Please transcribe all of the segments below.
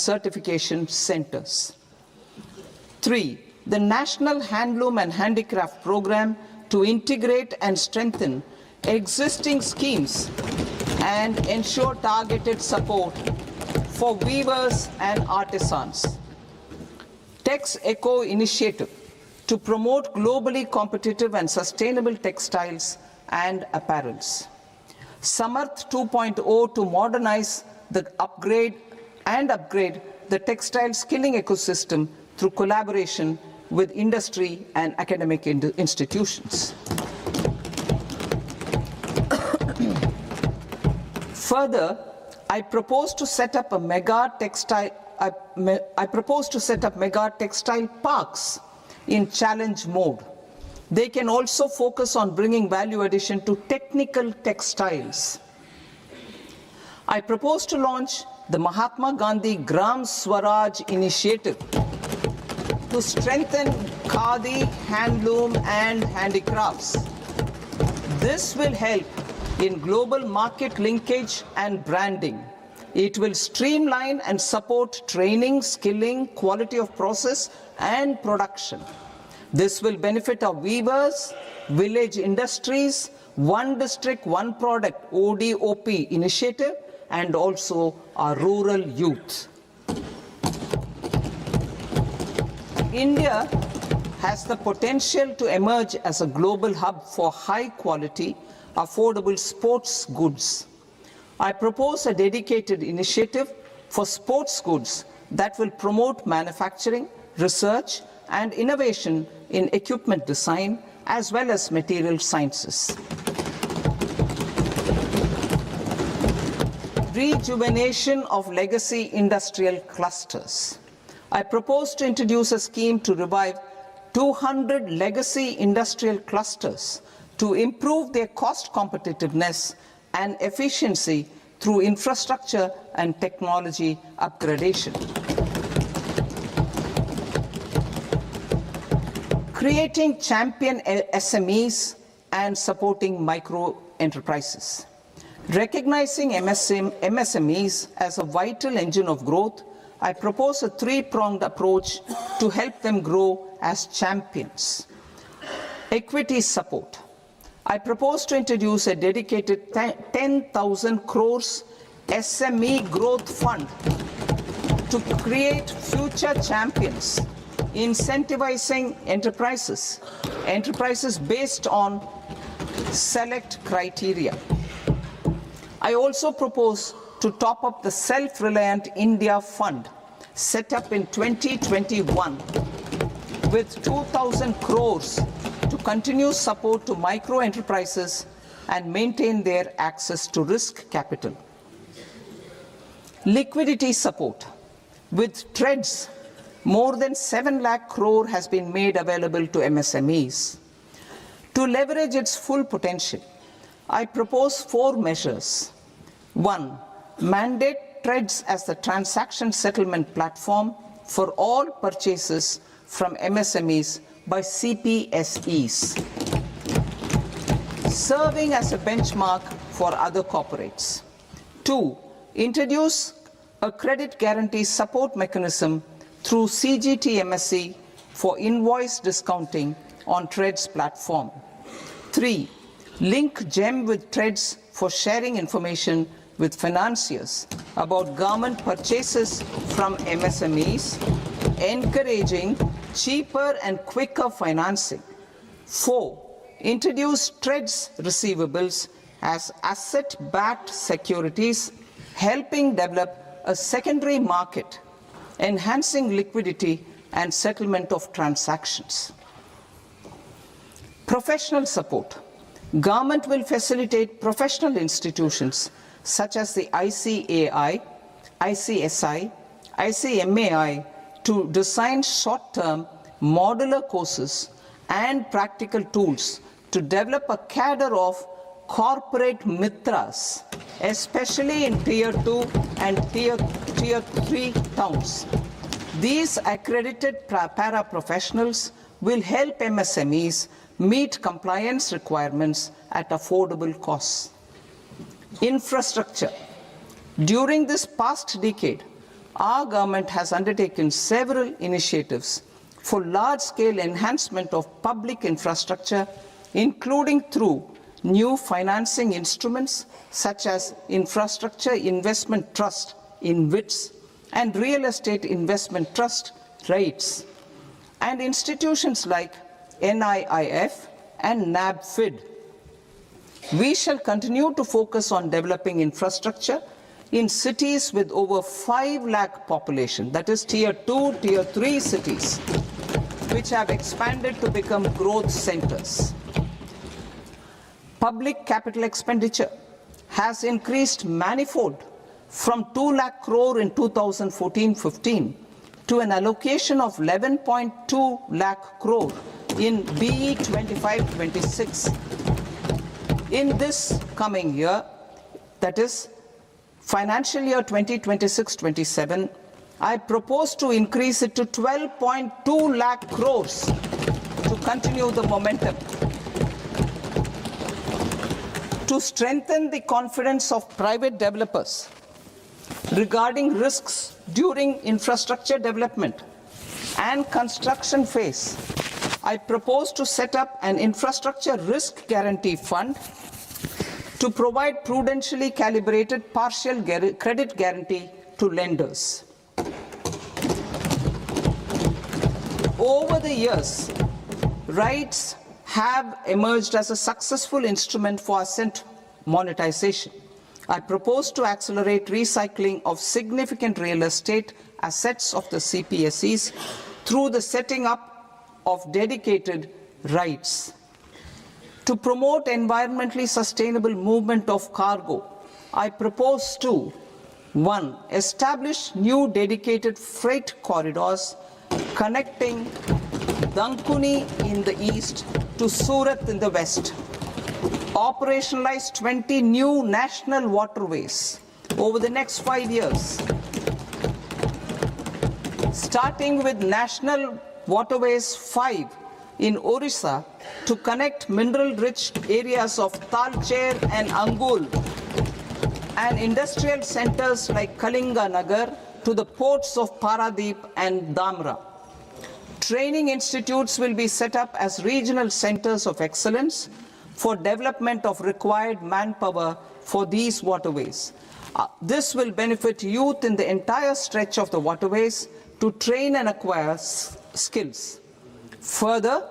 certification centers. 3. The National Handloom and Handicraft Program to integrate and strengthen existing schemes and ensure targeted support for weavers and artisans. Tex Eco initiative to promote globally competitive and sustainable textiles and apparels. Samarth 2.0 to modernize the upgrade the textile skilling ecosystem through collaboration with industry and academic institutions. Further, I propose to set up mega textile parks in challenge mode. They can also focus on bringing value addition to technical textiles. I propose to launch the Mahatma Gandhi Gram Swaraj initiative to strengthen khadi, handloom, and handicrafts. This will help in global market linkage and branding. It will streamline and support training, skilling, quality of process, and production. This will benefit our weavers, village industries, One District, One Product ODOP initiative, and also our rural youth. India has the potential to emerge as a global hub for high quality, affordable sports goods. I propose a dedicated initiative for sports goods that will promote manufacturing, research, and innovation in equipment design as well as material sciences. Rejuvenation of legacy industrial clusters. I propose to introduce a scheme to revive 200 legacy industrial clusters to improve their cost competitiveness and efficiency through infrastructure and technology upgradation. Creating champion SMEs and supporting micro enterprises. Recognizing MSMEs as a vital engine of growth, I propose a three-pronged approach to help them grow as champions. Equity support. I propose to introduce a dedicated 10,000 crores SME growth fund to create future champions, incentivizing enterprises based on select criteria. I also propose to top up the Self-Reliant India Fund set up in 2021 with 2,000 crores to continue support to micro enterprises and maintain their access to risk capital. Liquidity support. With TREDS, more than 7 lakh crore has been made available to MSMEs. To leverage its full potential, I propose 4 measures. 1. Mandate TREDS as the transaction settlement platform for all purchases from MSMEs by CPSEs, serving as a benchmark for other corporates. 2. Introduce a credit guarantee support mechanism through CGTMSE for invoice discounting on TREDS platform. 3. Link GEM with TREDS for sharing information with financiers about government purchases from MSMEs, encouraging cheaper and quicker financing. 4. Introduce TREDS receivables as asset-backed securities, helping develop a secondary market, enhancing liquidity and settlement of transactions. Professional support. Government will facilitate professional institutions such as the ICAI, ICSI, ICMAI to design short-term modular courses and practical tools to develop a cadre of corporate mitras, especially in Tier 2 and Tier 3 towns. These accredited para-professionals will help MSMEs meet compliance requirements at affordable costs. Infrastructure. During this past decade, our government has undertaken several initiatives for large-scale enhancement of public infrastructure, including through new financing instruments such as Infrastructure Investment Trust (InvITs) and Real Estate Investment Trust (REITs), and institutions like NIIF and NABFID. We shall continue to focus on developing infrastructure in cities with over 5 lakh population, that is Tier 2, Tier 3 cities, which have expanded to become growth centers. Public capital expenditure has increased manifold from 2 lakh crore in 2014-15 to an allocation of 11.2 lakh crore in BE 25-26. In this coming year, that is financial year 2026-27, I propose to increase it to 12.2 lakh crores to continue the momentum. To strengthen the confidence of private developers regarding risks during infrastructure development and construction phase, I propose to set up an infrastructure risk guarantee fund to provide prudentially calibrated partial credit guarantee to lenders. Over the years, REITs have emerged as a successful instrument for asset monetization. I propose to accelerate recycling of significant real estate assets of the CPSEs through the setting up of dedicated REITs. To promote environmentally sustainable movement of cargo, I propose to 1. Establish new dedicated freight corridors connecting Dankuni in the east to Surat in the west. Operationalize 20 new national waterways over the next 5 years, starting with National Waterways 5 in Orissa to connect mineral-rich areas of Talcher and Angul and industrial centers like Kalinga Nagar to the ports of Paradeep and Dhamra. Training institutes will be set up as regional centers of excellence for development of required manpower for these waterways. This will benefit youth in the entire stretch of the waterways to train and acquire skills. Further,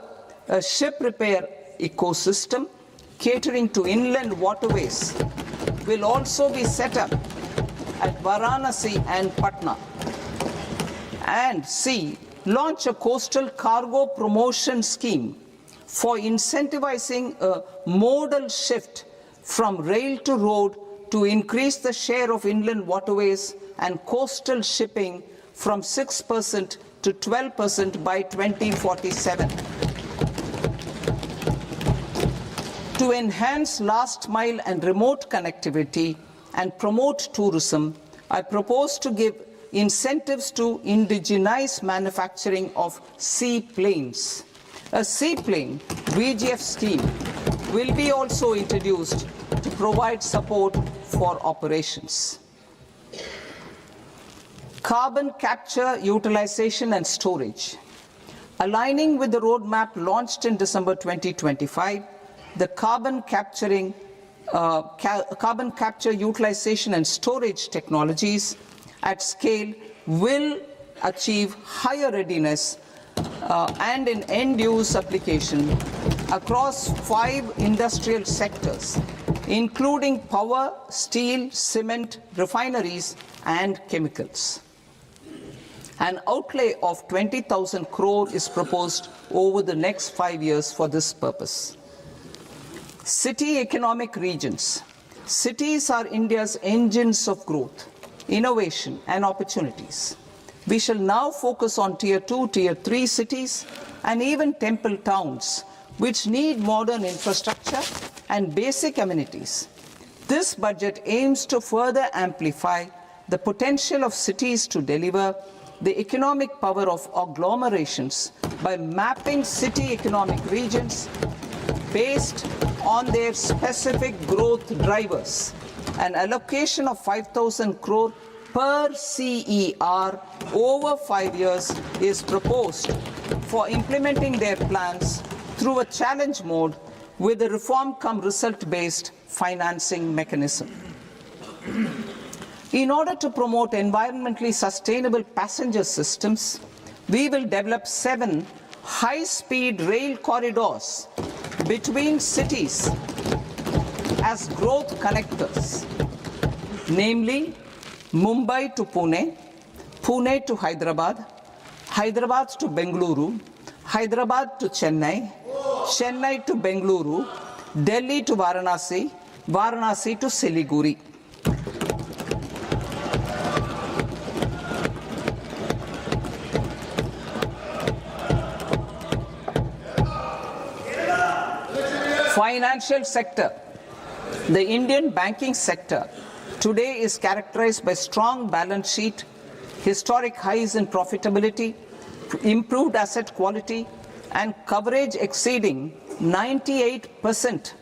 a ship repair ecosystem catering to inland waterways will also be set up at Varanasi and Patna. And C, launch a coastal cargo promotion scheme for incentivizing a modal shift from rail to road to increase the share of inland waterways and coastal shipping from 6% to 12% by 2047. To enhance last mile and remote connectivity and promote tourism, I propose to give incentives to indigenize manufacturing of seaplanes. A seaplane VGF scheme will be also introduced to provide support for operations. Carbon capture, utilization and storage. Aligning with the roadmap launched in December 2025, the carbon capture, utilization and storage technologies at scale will achieve higher readiness and in end-use application across 5 industrial sectors, including power, steel, cement, refineries, and chemicals. An outlay of 20,000 crore is proposed over the next 5 years for this purpose. City economic regions. Cities are India's engines of growth, innovation, and opportunities. We shall now focus on Tier 2, Tier 3 cities, and even temple towns, which need modern infrastructure and basic amenities. This budget aims to further amplify the potential of cities to deliver the economic power of agglomerations by mapping city economic regions based on their specific growth drivers. An allocation of 5,000 crore per CER over 5 years is proposed for implementing their plans through a challenge mode with a reform-cum-result-based financing mechanism. In order to promote environmentally sustainable passenger systems, we will develop 7 high-speed rail corridors between cities as growth connectors, namely Mumbai to Pune, Pune to Hyderabad, Hyderabad to Bengaluru, Hyderabad to Chennai, Chennai to Bengaluru, Delhi to Varanasi, Varanasi to Siliguri. Financial sector. The Indian banking sector today is characterized by strong balance sheet, historic highs in profitability, improved asset quality, and coverage exceeding 98%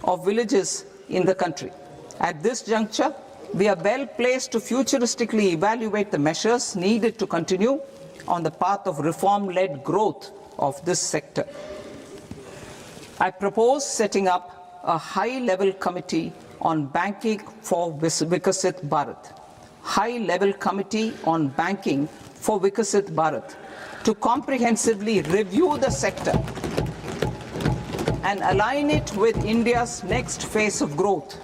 of villages in the country. At this juncture, we are well placed to futuristically evaluate the measures needed to continue on the path of reform-led growth of this sector. I propose setting up a high-level committee on banking for Vikasit Bharat. High-level committee on banking for Vikasit Bharat to comprehensively review the sector and align it with India's next phase of growth,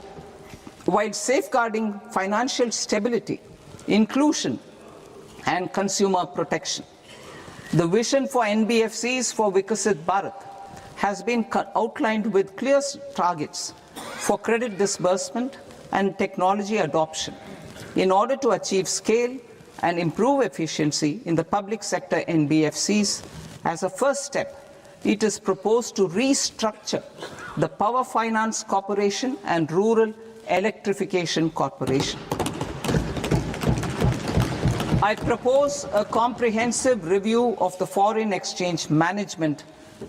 while safeguarding financial stability, inclusion, and consumer protection. The vision for NBFCs for Vikasit Bharat has been outlined with clear targets for credit disbursement and technology adoption in order to achieve scale and improve efficiency in the public sector NBFCs. As a first step, it is proposed to restructure the Power Finance Corporation and Rural Electrification Corporation. I propose a comprehensive review of the foreign exchange management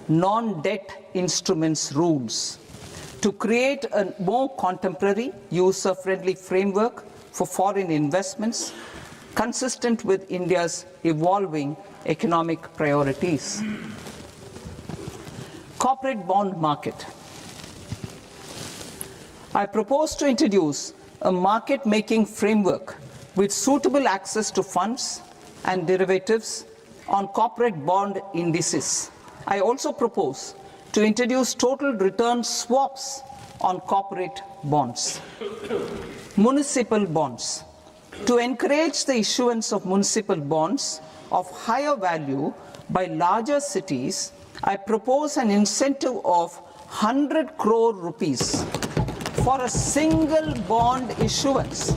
non-debt instruments rules to create a more contemporary, user-friendly framework for foreign investments consistent with India's evolving economic priorities. Corporate bond market. I propose to introduce a market-making framework with suitable access to funds and derivatives on corporate bond indices. I also propose to introduce total return swaps on corporate bonds. Municipal bonds. To encourage the issuance of municipal bonds of higher value by larger cities, I propose an incentive of 100 crore rupees for a single bond issuance.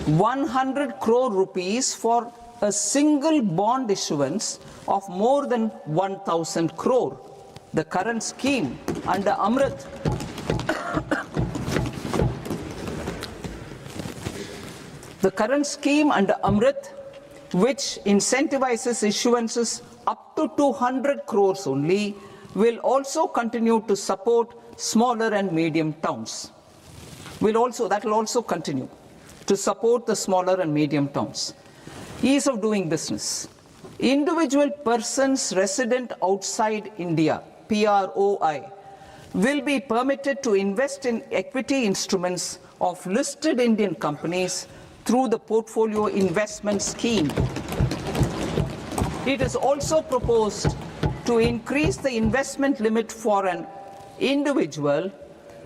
100 crore rupees for a single bond issuance of more than 1,000 crore. The current scheme under Amrit which incentivizes issuances up to 200 crores only, will also continue to support smaller and medium towns. That will also continue to support the smaller and medium towns. Ease of doing business. Individual persons resident outside India, PROI, will be permitted to invest in equity instruments of listed Indian companies through the Portfolio Investment Scheme. It is also proposed to increase the investment limit for an individual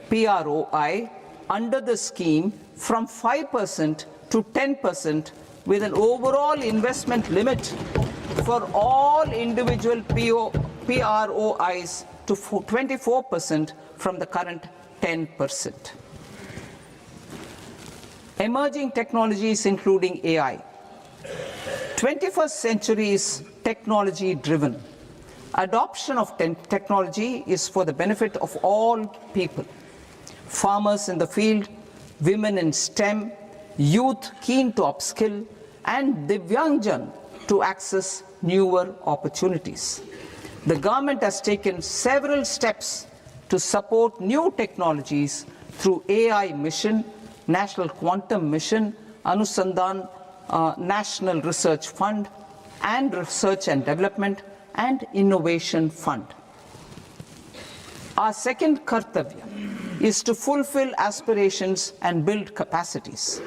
PROI under the scheme from 5% to 10%, with an overall investment limit for all individual PROIs to 24% from the current 10%. Emerging technologies including AI. 21st century is technology driven. Adoption of technology is for the benefit of all people. Farmers in the field, women in STEM, youth keen to upskill, and Divyangjan to access newer opportunities. The government has taken several steps to support new technologies through AI Mission, National Quantum Mission, Anusandhan National Research Fund, and Research and Development and Innovation Fund. Our second kartavya is to fulfill aspirations and build capacities.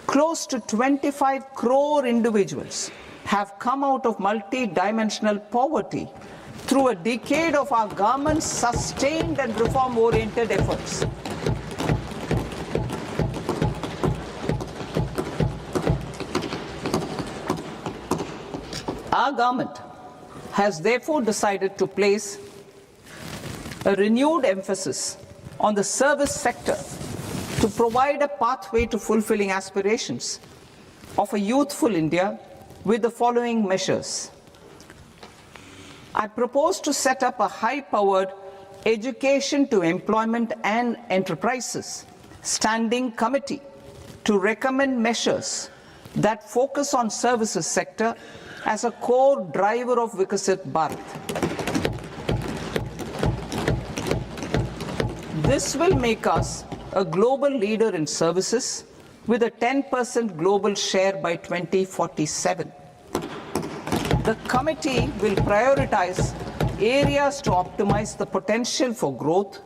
Close to 25 crore individuals have come out of multi-dimensional poverty through a decade of our government's sustained and reform-oriented efforts. Our government has therefore decided to place a renewed emphasis on the service sector to provide a pathway to fulfilling aspirations of a youthful India with the following measures. I propose to set up a high-powered Education to Employment and Enterprises Standing Committee to recommend measures that focus on services sector as a core driver of Vikasit Bharat. This will make us a global leader in services with a 10% global share by 2047. The committee will prioritize areas to optimize the potential for growth,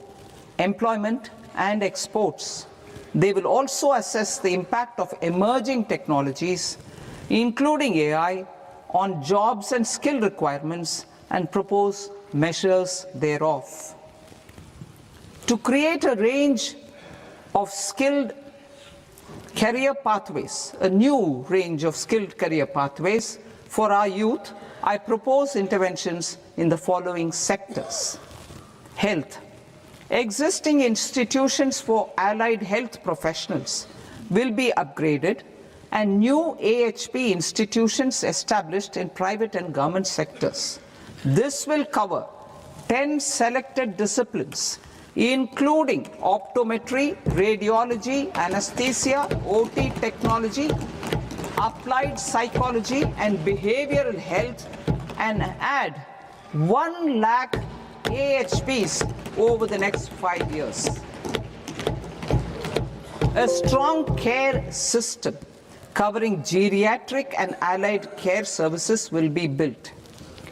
employment, and exports. They will also assess the impact of emerging technologies, including AI, on jobs and skill requirements and propose measures thereof. To create a range of skilled career pathways, a new range of skilled career pathways for our youth, I propose interventions in the following sectors. Health. Existing institutions for allied health professionals will be upgraded and new AHP institutions established in private and government sectors. This will cover 10 selected disciplines, including optometry, radiology, anesthesia, OT technology, applied psychology and behavioral health, and add 1 lakh AHPs over the next 5 years. A strong care system covering geriatric and allied care services will be built.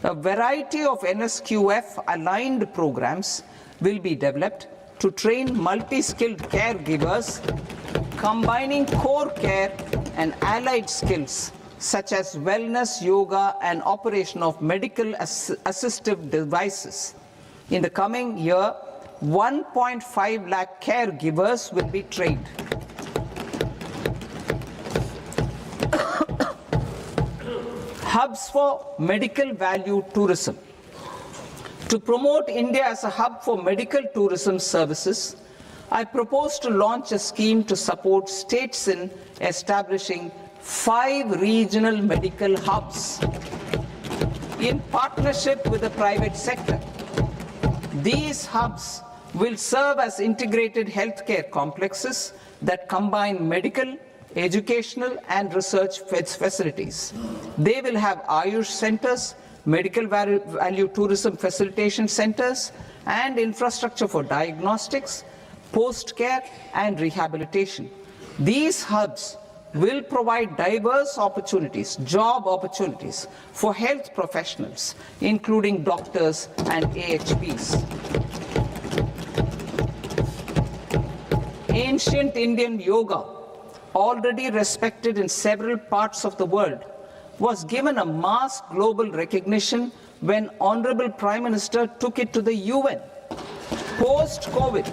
A variety of NSQF aligned programs will be developed to train multi-skilled caregivers, combining core care and allied skills such as wellness, yoga, and operation of medical assistive devices. In the coming year, 1.5 lakh caregivers will be trained. Hubs for medical value tourism. To promote India as a hub for medical tourism services, I propose to launch a scheme to support states in establishing 5 regional medical hubs in partnership with the private sector. These hubs will serve as integrated healthcare complexes that combine medical, educational, and research facilities. They will have Ayush centers, medical value tourism facilitation centers, and infrastructure for diagnostics, post-care, and rehabilitation. These hubs will provide diverse opportunities, job opportunities for health professionals, including doctors and AHPs. Ancient Indian yoga, already respected in several parts of the world, was given a mass global recognition when Honorable Prime Minister took it to the UN. Post-COVID,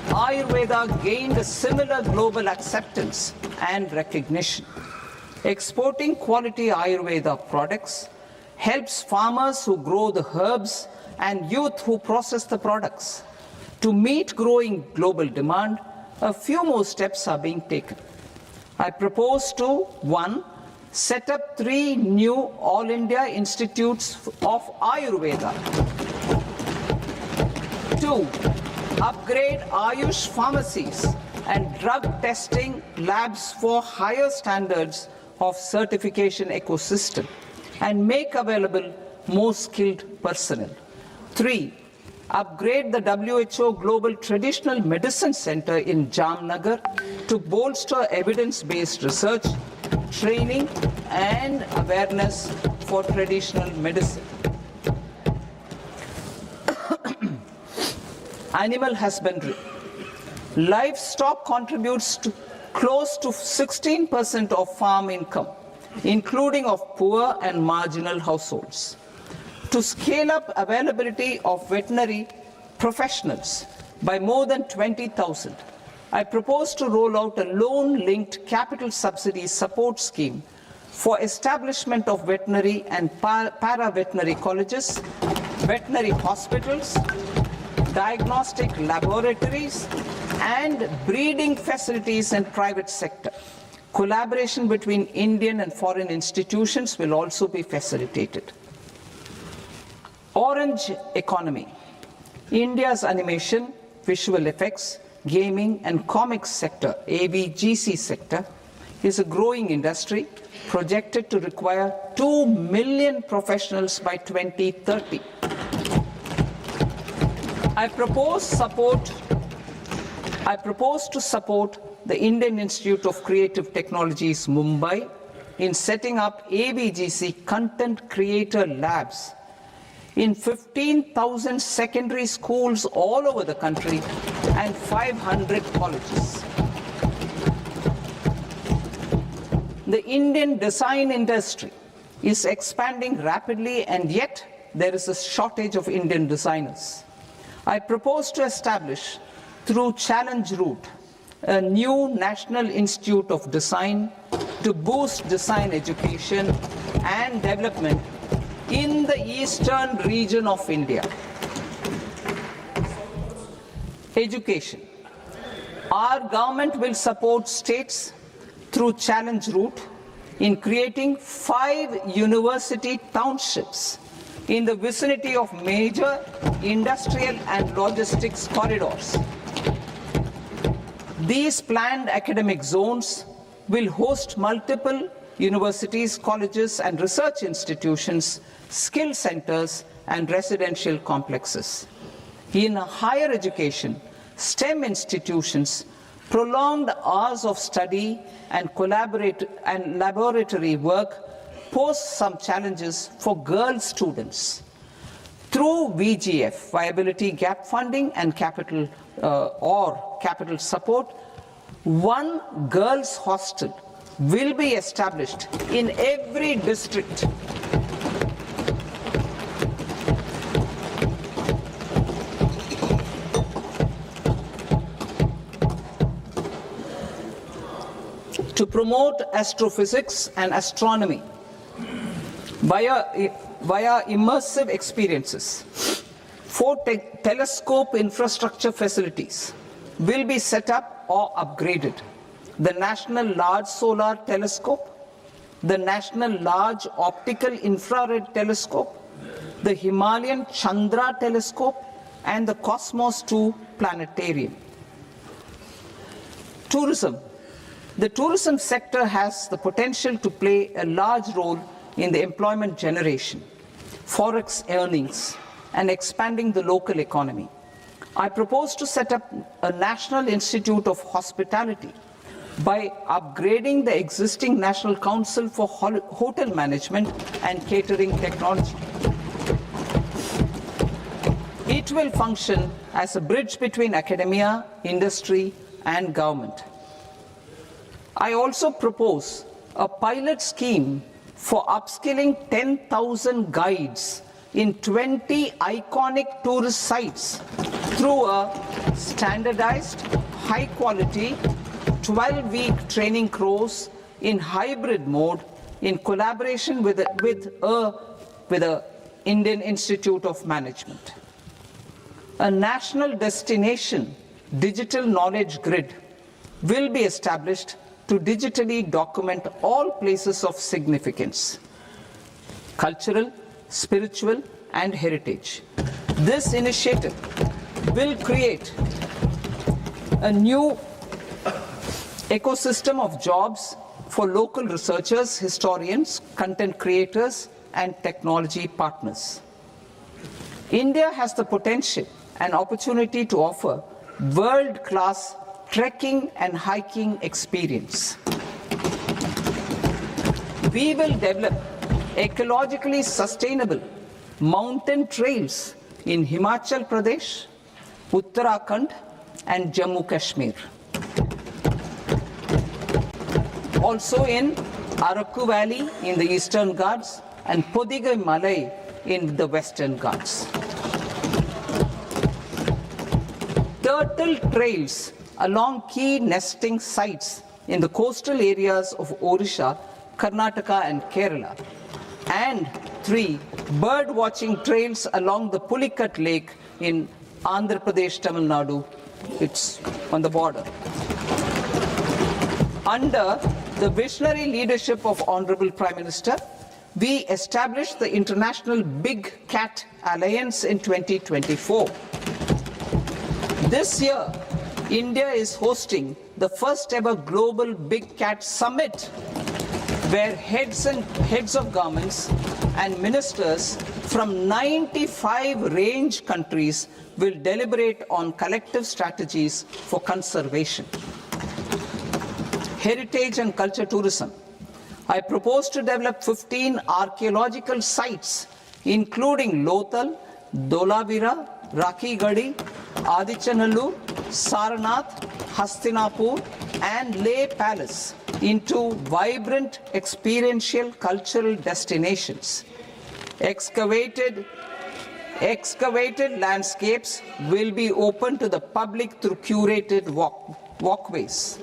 Ayurveda gained a similar global acceptance and recognition. Exporting quality Ayurveda products helps farmers who grow the herbs and youth who process the products. To meet growing global demand, a few more steps are being taken. I propose to 1. Set up 3 new All India Institutes of Ayurveda. 2. Upgrade Ayush pharmacies and drug testing labs for higher standards of certification ecosystem and make available more skilled personnel. 3. upgrade the WHO Global Traditional Medicine Center in Jamnagar to bolster evidence-based research, training and awareness for traditional medicine. Animal husbandry. Livestock contributes to close to 16% of farm income, including of poor and marginal households. To scale up availability of veterinary professionals by more than 20,000, I propose to roll out a loan-linked capital subsidy support scheme for establishment of veterinary and para-veterinary colleges, veterinary hospitals, diagnostic laboratories, and breeding facilities in private sector. Collaboration between Indian and foreign institutions will also be facilitated. Orange economy. India's animation, visual effects, gaming and comics sector, AVGC sector, is a growing industry projected to require 2 million professionals by 2030. I propose to support the Indian Institute of Creative Technologies, Mumbai, in setting up AVGC content creator labs in 15,000 secondary schools all over the country and 500 colleges. The Indian design industry is expanding rapidly, and yet there is a shortage of Indian designers. I propose to establish, through Challenge Route, a new National Institute of Design to boost design education and development in the eastern region of India. Education. Our government will support states through Challenge Route in creating 5 university townships in the vicinity of major industrial and logistics corridors. These planned academic zones will host multiple universities, colleges and research institutions, skill centers and residential complexes. In higher education, STEM institutions, prolonged hours of study and laboratory work pose some challenges for girl students. Through VGF, Viability Gap Funding and capital support, one girls' hostel will be established in every district. To promote astrophysics and astronomy via immersive experiences, 4 telescope infrastructure facilities will be set up or upgraded. The National Large Solar Telescope, the National Large Optical Infrared Telescope, the Himalayan Chandra Telescope, and the Cosmos 2 Planetarium. Tourism. The tourism sector has the potential to play a large role in the employment generation, forex earnings, and expanding the local economy. I propose to set up a National Institute of Hospitality by upgrading the existing National Council for Hotel Management and Catering Technology. It will function as a bridge between academia, industry, and government. I also propose a pilot scheme for upskilling 10,000 guides in 20 iconic tourist sites through a standardized, high-quality, 12-week training course in hybrid mode in collaboration with the Indian Institute of Management. A national destination digital knowledge grid will be established to digitally document all places of significance, cultural, spiritual, and heritage. This initiative will create a new ecosystem of jobs for local researchers, historians, content creators, and technology partners. India has the potential an opportunity to offer world-class trekking and hiking experience. We will develop ecologically sustainable mountain trails in Himachal Pradesh, Uttarakhand, and Jammu Kashmir. Also in Araku Valley in the Eastern Ghats and Podigai Malai in the Western Ghats. Turtle trails along key nesting sites in the coastal areas of Odisha, Karnataka, and Kerala. And 3, bird watching trails along the Pulikat Lake in Andhra Pradesh, Tamil Nadu. It's on the border. Under the visionary leadership of Honorable Prime Minister, we established the International Big Cat Alliance in 2024. This year, India is hosting the first ever Global Big Cat Summit, where heads of governments and ministers from 95 range countries will deliberate on collective strategies for conservation. Heritage and culture tourism. I propose to develop 15 archaeological sites, including Lothal, Dholavira, Rakhi Gadi, Adichanallur, Saranath, Hastinapur, and Leh Palace into vibrant experiential cultural destinations. Excavated landscapes will be open to the public through curated walkways.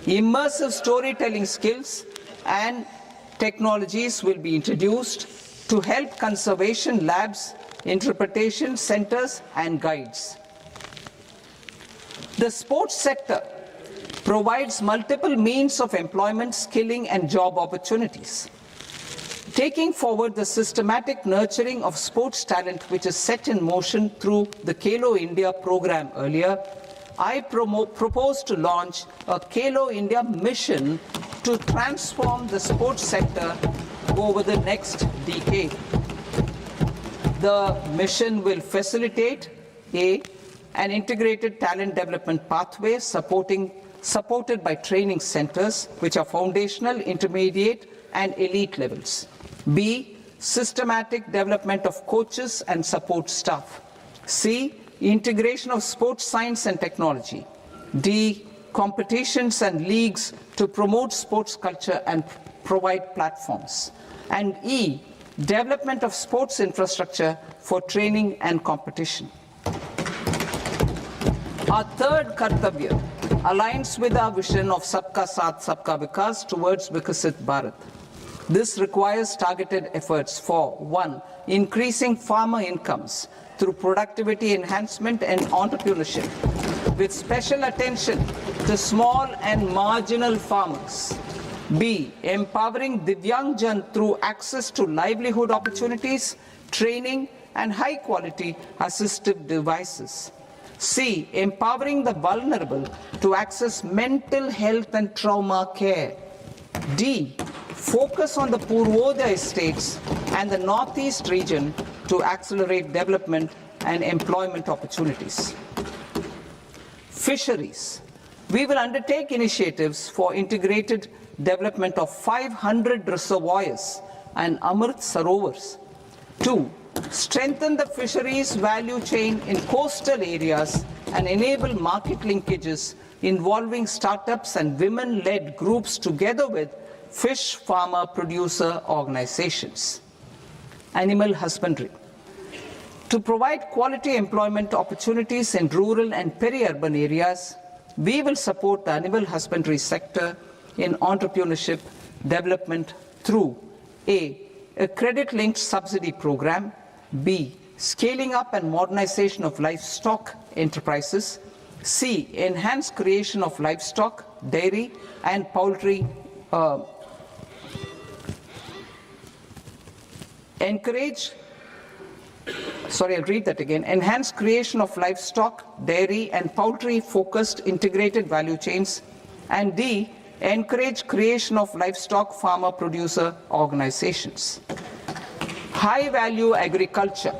Immersive storytelling skills and technologies will be introduced to help conservation labs, interpretation centers, and guides. The sports sector provides multiple means of employment, skilling, and job opportunities. Taking forward the systematic nurturing of sports talent which is set in motion through the Khelo India program earlier, I propose to launch a Khelo India mission to transform the sports sector over the next decade. The mission will facilitate an integrated talent development pathway supported by training centers which are foundational, intermediate, and elite levels. B, systematic development of coaches and support staff. C, integration of sports science and technology. D, competitions and leagues to promote sports culture and provide platforms. And E, development of sports infrastructure for training and competition. Our third Kartavya aligns with our vision of Sabka Saath, Sabka Vikas towards Vikasit Bharat. This requires targeted efforts for 1, increasing farmer incomes through productivity enhancement and entrepreneurship, with special attention to small and marginal farmers. B, empowering Divyangjan through access to livelihood opportunities, training, and high-quality assistive devices. C, empowering the vulnerable to access mental health and trauma care. D, focus on the Purvodaya states and the Northeast region to accelerate development and employment opportunities. Fisheries. We will undertake initiatives for integrated development of 500 reservoirs and Amrit Sarovars. 2, strengthen the fisheries value chain in coastal areas and enable market linkages involving startups and women-led groups together with fish farmer producer organizations. Animal husbandry. To provide quality employment opportunities in rural and peri-urban areas, we will support the animal husbandry sector in entrepreneurship development through A, credit-linked subsidy program, B, scaling up and modernization of livestock enterprises, C, enhanced creation of livestock, dairy, and poultry, enhanced creation of livestock, dairy, and poultry-focused integrated value chains, and D, encourage creation of livestock farmer-producer organizations. High-value agriculture.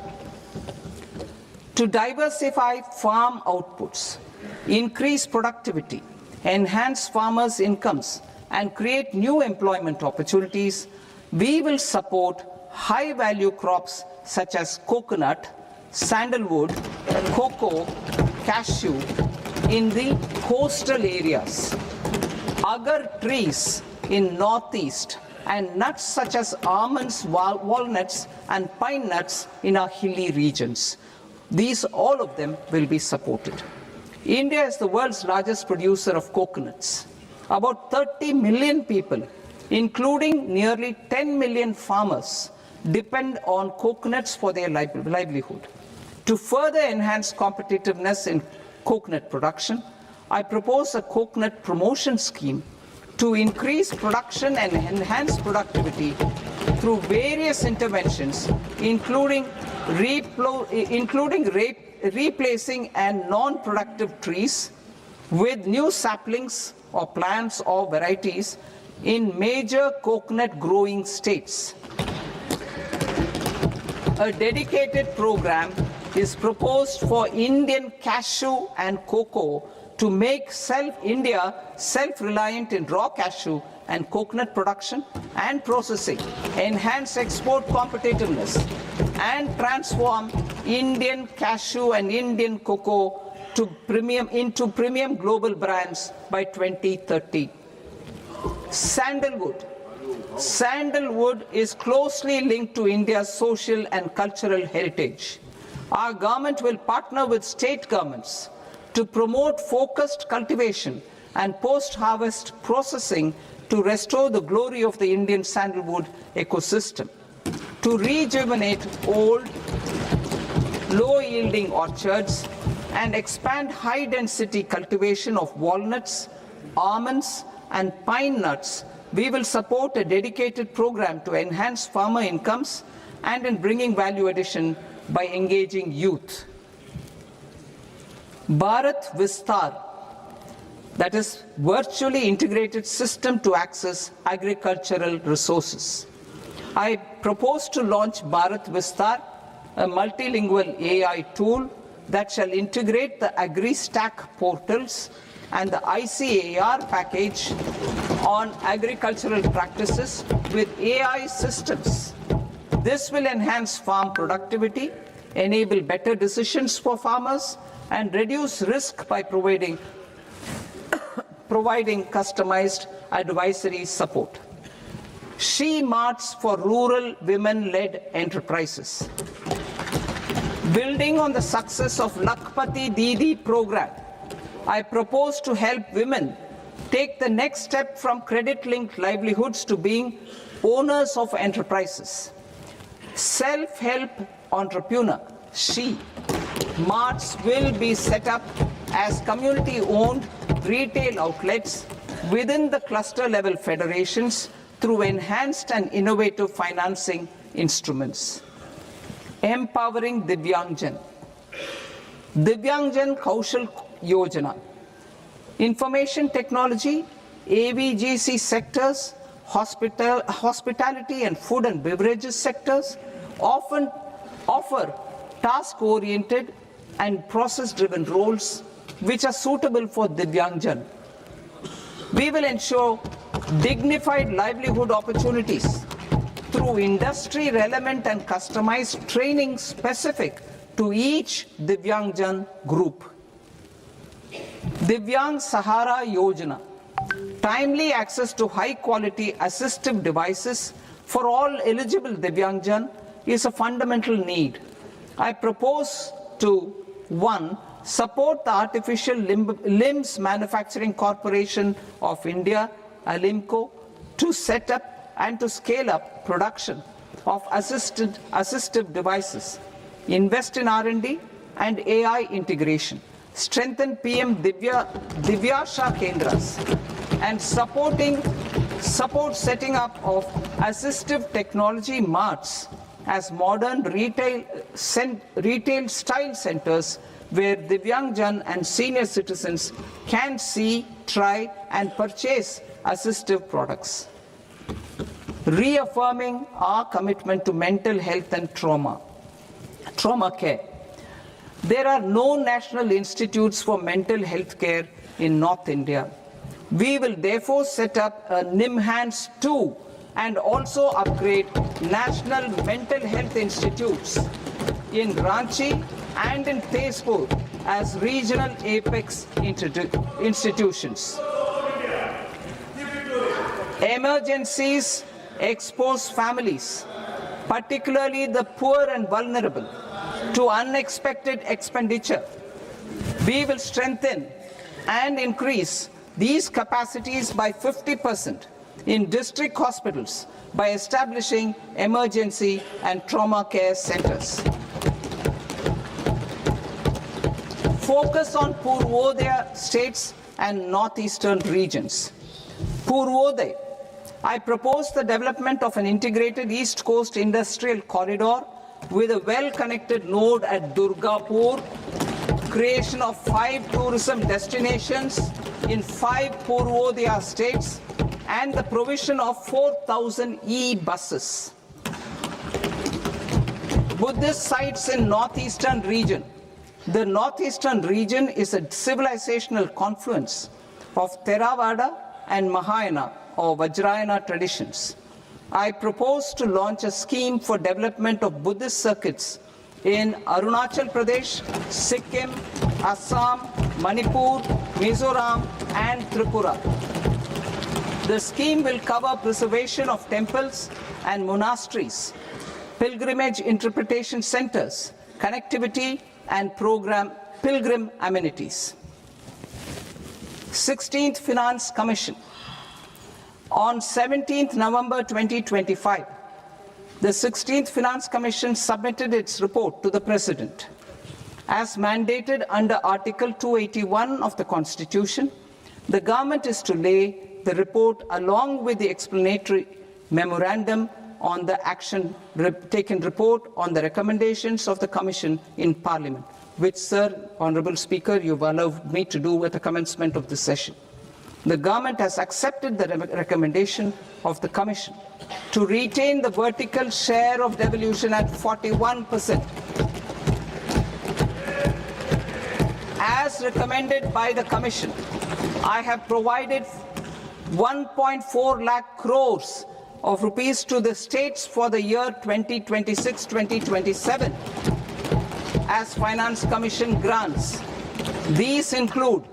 to diversify farm outputs, increase productivity, enhance farmers' incomes, and create new employment opportunities, we will support high-value crops such as coconut, sandalwood, cocoa, cashew in the coastal areas, agar trees in northeast, and nuts such as almonds, walnuts, and pine nuts in our hilly regions. These, all of them, will be supported. India is the world's largest producer of coconuts. About 30 million people, including nearly 10 million farmers, depend on coconuts for their livelihood. To further enhance competitiveness in coconut production, I propose a coconut promotion scheme to increase production and enhance productivity through various interventions, including replacing and non-productive trees with new saplings or plants or varieties in major coconut growing states. A dedicated program is proposed for Indian cashew and cocoa to make India self-reliant in raw cashew and coconut production and processing, enhance export competitiveness, and transform Indian cashew and Indian cocoa into premium global brands by 2030. Sandalwood. Sandalwood is closely linked to India's social and cultural heritage. Our government will partner with state governments to promote focused cultivation and post-harvest processing to restore the glory of the Indian sandalwood ecosystem, to rejuvenate old, low-yielding orchards, and expand high-density cultivation of walnuts, almonds, and pine nuts. We will support a dedicated program to enhance farmer incomes and in bringing value addition by engaging youth. Bharat Vistar, that is virtually integrated system to access agricultural resources. I propose to launch Bharat Vistar, a multilingual AI tool that shall integrate the AgriStack portals and the ICAR package on agricultural practices with AI systems. This will enhance farm productivity, enable better decisions for farmers, and reduce risk by providing customized advisory support. She Marts for rural women-led enterprises. Building on the success of Lakpati Didi program, I propose to help women take the next step from credit-linked livelihoods to being owners of enterprises. Self-help entrepreneur, She Marts will be set up as community-owned retail outlets within the cluster-level federations through enhanced and innovative financing instruments. Empowering Divyangjan. Divyangjan Kaushal Yojana. Information technology, AVGC sectors, hospitality and food and beverages sectors often offer task-oriented and process-driven roles which are suitable for Divyangjan. We will ensure dignified livelihood opportunities through industry-relevant and customized training specific to each Divyangjan group. Divyang Sahara Yojana. Timely access to high-quality assistive devices for all eligible Divyangjan is a fundamental need. I propose to 1. Support the Artificial Limbs Manufacturing Corporation of India, Alimco, to set up and to scale up production of assistive devices, invest in R&D and AI integration, strengthen PM Divyasha Kendras, and support setting up of assistive technology marts as modern retail style centers where Divyangjan and senior citizens can see, try and purchase assistive products. Reaffirming our commitment to mental health and trauma care. There are no national institutes for mental health care in North India. We will therefore set up a NIMHANS 2 and also upgrade national mental health institutes in Ranchi and in Tezpur as regional apex institutions. Emergencies expose families, particularly the poor and vulnerable, to unexpected expenditure. We will strengthen and increase these capacities by 50% in district hospitals by establishing emergency and trauma care centers. Focus on Purvodaya states and northeastern regions. Purvodaya, I propose the development of an integrated East Coast industrial corridor with a well-connected node at Durgapur, creation of 5 tourism destinations in 5 Purvodaya states, and the provision of 4,000 e-buses. Buddhist sites in northeastern region. The northeastern region is a civilizational confluence of Theravada and Mahayana or Vajrayana traditions. I propose to launch a scheme for development of Buddhist circuits in Arunachal Pradesh, Sikkim, Assam, Manipur, Mizoram, and Tripura. The scheme will cover preservation of temples and monasteries, pilgrimage interpretation centers, connectivity, and pilgrim amenities. 16th Finance Commission. On 17th November 2025, the 16th Finance Commission submitted its report to the President. As mandated under Article 281 of the Constitution, the government is to lay the report along with the explanatory memorandum on the action taken report on the recommendations of the Commission in Parliament, which, Sir, Honourable Speaker, you've allowed me to do at the commencement of this session. The government has accepted the recommendation of the Commission to retain the vertical share of devolution at 41%. As recommended by the Commission, I have provided 1.4 lakh crores of rupees to the states for the year 2026-2027 as Finance Commission grants. These include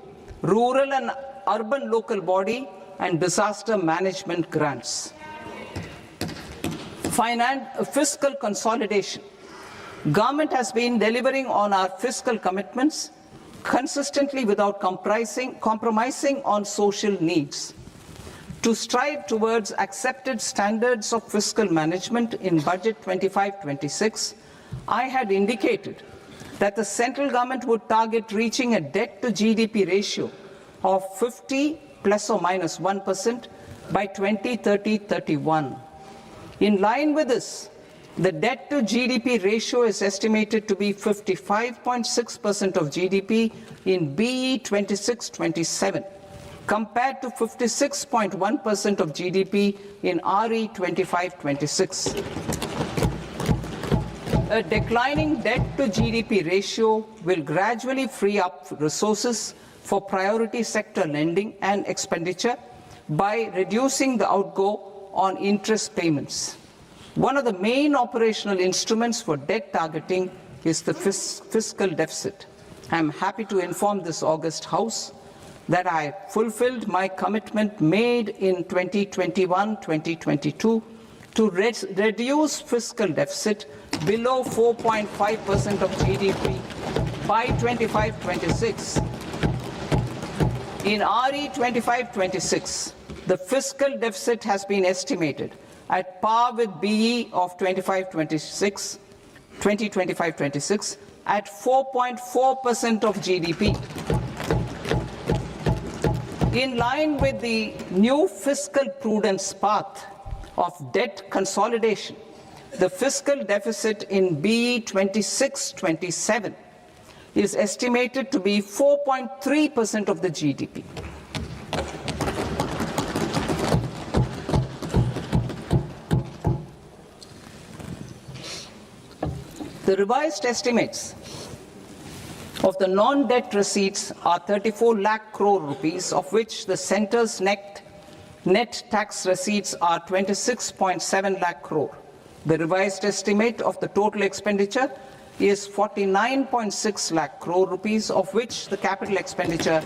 rural and urban local body and disaster management grants. Fiscal consolidation. Government has been delivering on our fiscal commitments consistently without compromising on social needs. To strive towards accepted standards of fiscal management in Budget 25-26, I had indicated that the central government would target reaching a debt to GDP ratio of 50 plus or minus 1% by 2030-31. In line with this, the debt to GDP ratio is estimated to be 55.6% of GDP in BE 26-27, compared to 56.1% of GDP in RE 25-26. A declining debt to GDP ratio will gradually free up resources for priority sector lending and expenditure by reducing the outgo on interest payments. One of the main operational instruments for debt targeting is the fiscal deficit. I am happy to inform this august House that I fulfilled my commitment made in 2021-2022 to reduce fiscal deficit below 4.5% of GDP by 25-26. In RE 25-26, the fiscal deficit has been estimated at par with BE of 2025-26 at 4.4% of GDP. In line with the new fiscal prudence path of debt consolidation, the fiscal deficit in BE 26-27 is estimated to be 4.3% of the GDP. The revised estimates of the non-debt receipts are 34 lakh crore rupees, of which the centre's net tax receipts are 26.7 lakh crore. The revised estimate of the total expenditure is 49.6 lakh crore rupees, of which the capital expenditure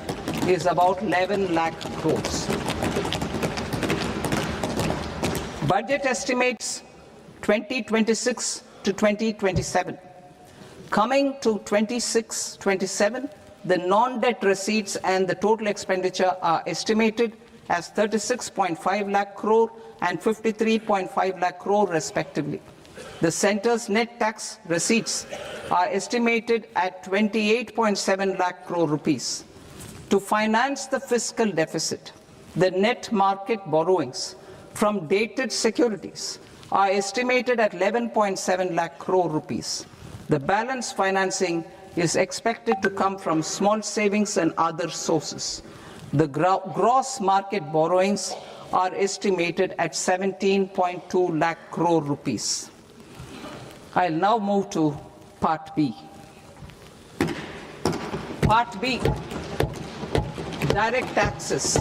is about 11 lakh crores. Budget estimates 2026 to 2027. Coming to 26-27, the non-debt receipts and the total expenditure are estimated as 36.5 lakh crore and 53.5 lakh crore respectively. The centre's net tax receipts are estimated at 28.7 lakh crore rupees. To finance the fiscal deficit, the net market borrowings from dated securities are estimated at 11.7 lakh crore rupees. The balance financing is expected to come from small savings and other sources. The gross market borrowings are estimated at 17.2 lakh crore rupees. I'll now move to Part B. Part B, direct taxes.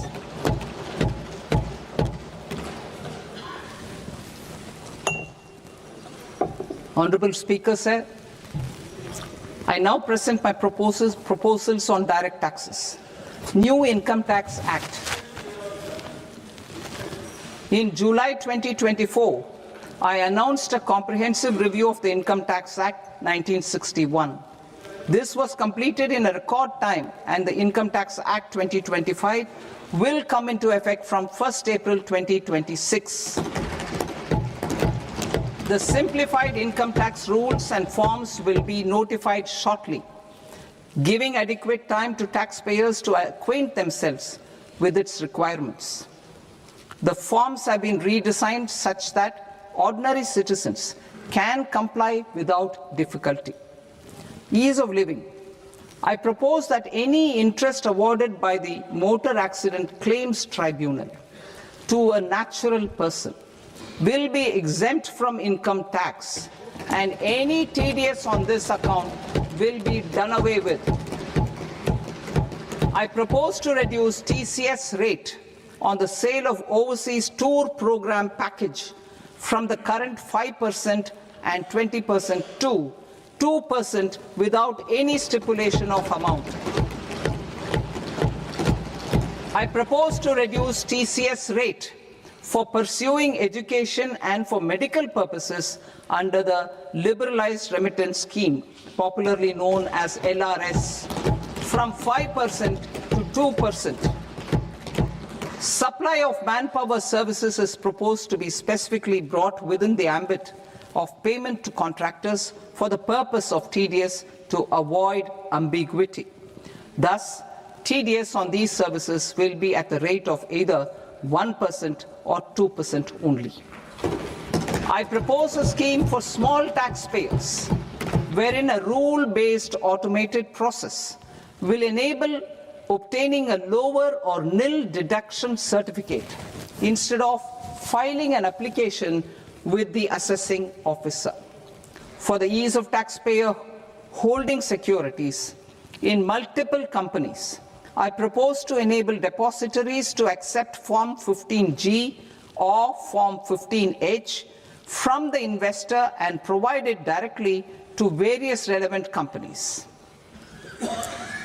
Honorable Speaker, sir, I now present my proposals on direct taxes. New Income Tax Act. In July 2024, I announced a comprehensive review of the Income Tax Act 1961. This was completed in a record time, and the Income Tax Act 2025 will come into effect from 1st April 2026. The simplified income tax rules and forms will be notified shortly, giving adequate time to taxpayers to acquaint themselves with its requirements. The forms have been redesigned such that ordinary citizens can comply without difficulty. Ease of living. I propose that any interest awarded by the Motor Accident Claims Tribunal to a natural person will be exempt from income tax, and any TDS on this account will be done away with. I propose to reduce TCS rate on the sale of overseas tour program package from the current 5% and 20% to 2% without any stipulation of amount. I propose to reduce TCS rate for pursuing education and for medical purposes under the Liberalized Remittance Scheme, popularly known as LRS, from 5% to 2%. Supply of manpower services is proposed to be specifically brought within the ambit of payment to contractors for the purpose of TDS to avoid ambiguity. Thus, TDS on these services will be at the rate of either 1% or 2% only. I propose a scheme for small taxpayers, wherein a rule-based automated process will enable obtaining a lower or nil deduction certificate instead of filing an application with the assessing officer. For the ease of taxpayer holding securities in multiple companies, I propose to enable depositories to accept Form 15G or Form 15H from the investor and provide it directly to various relevant companies.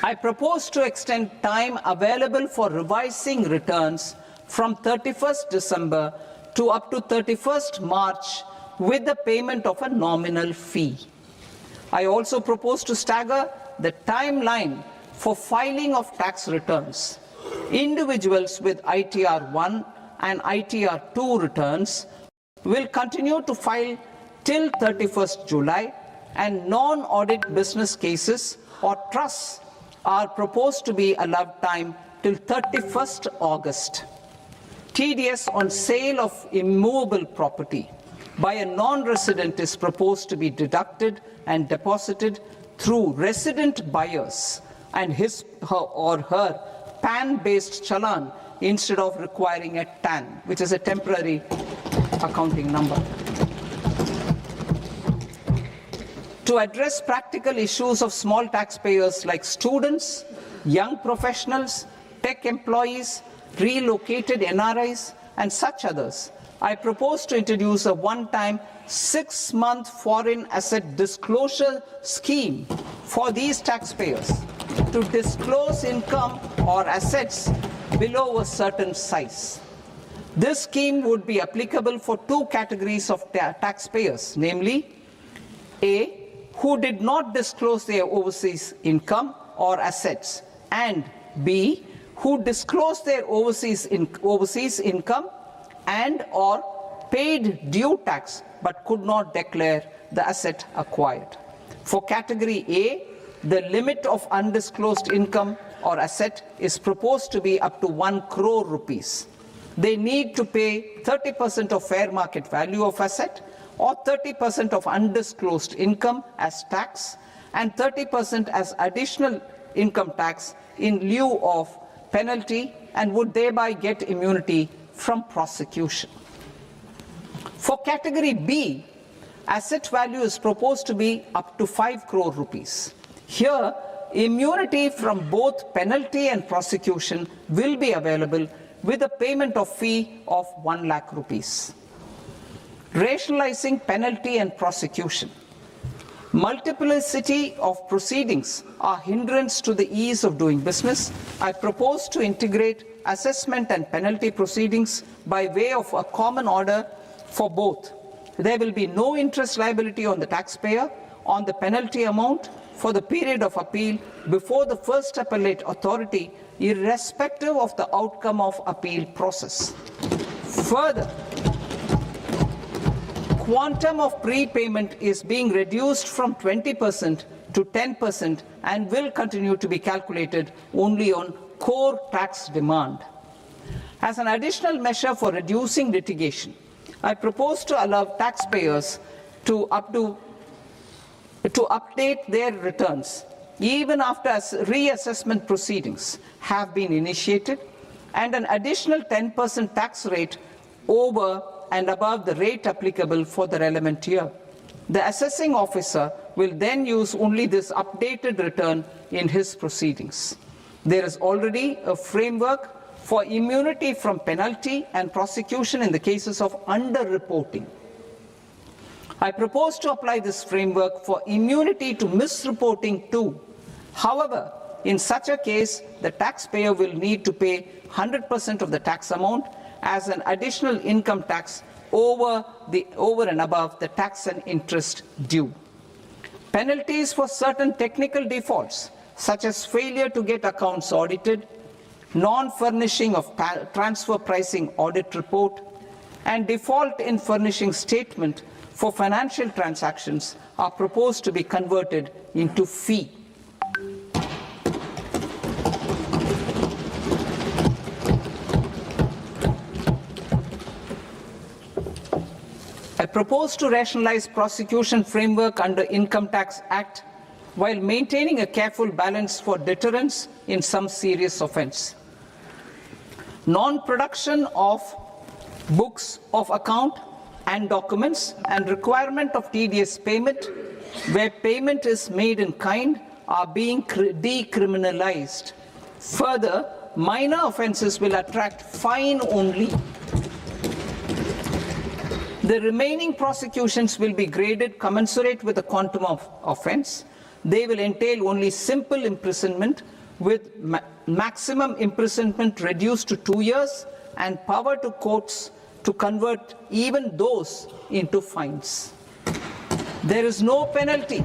I propose to extend time available for revising returns from 31st December to up to 31st March with the payment of a nominal fee. I also propose to stagger the timeline for filing of tax returns. Individuals with ITR 1 and ITR 2 returns will continue to file till 31st July, and non-audit business cases or trusts are proposed to be allowed time till 31st August. TDS on sale of immovable property by a non-resident is proposed to be deducted and deposited through resident buyers and his or her PAN-based challan instead of requiring a TAN, which is a temporary accounting number. to address practical issues of small taxpayers like students, young professionals, tech employees, relocated NRIs, and such others, I propose to introduce a one-time 6-month foreign asset disclosure scheme for these taxpayers to disclose income or assets below a certain size. This scheme would be applicable for two categories of taxpayers, namely A, who did not disclose their overseas income or assets, and B, who disclosed their overseas income and or paid due tax but could not declare the asset acquired. For category A, the limit of undisclosed income or asset is proposed to be up to 1 crore rupees. They need to pay 30% of fair market value of asset or 30% of undisclosed income as tax and 30% as additional income tax in lieu of penalty and would thereby get immunity from prosecution. For category B, asset value is proposed to be up to 5 crore rupees. Here, immunity from both penalty and prosecution will be available with a payment of fee of 1 lakh rupees. Rationalizing penalty and prosecution. Multiplicity of proceedings are hindrance to the ease of doing business. I propose to integrate assessment and penalty proceedings by way of a common order for both. There will be no interest liability on the taxpayer on the penalty amount for the period of appeal before the first appellate authority, irrespective of the outcome of appeal process. Further, quantum of prepayment is being reduced from 20% to 10% and will continue to be calculated only on core tax demand. As an additional measure for reducing litigation, I propose to allow taxpayers to update their returns even after reassessment proceedings have been initiated, and an additional 10% tax rate over and above the rate applicable for the relevant year. The assessing officer will then use only this updated return in his proceedings. There is already a framework for immunity from penalty and prosecution in the cases of underreporting. I propose to apply this framework for immunity to misreporting too. However, in such a case, the taxpayer will need to pay 100% of the tax amount as an additional income tax over and above the tax and interest due. Penalties for certain technical defaults, such as failure to get accounts audited, non-furnishing of transfer pricing audit report, and default in furnishing statement for financial transactions are proposed to be converted into fee. I propose to rationalize prosecution framework under Income Tax Act while maintaining a careful balance for deterrence in some serious offence. Non-production of books of account and documents and requirement of TDS payment where payment is made in kind are being decriminalized. Further, minor offences will attract fine only. The remaining prosecutions will be graded commensurate with the quantum of offence. They will entail only simple imprisonment with maximum imprisonment reduced to 2 years and power to courts to convert even those into fines. There is no penalty.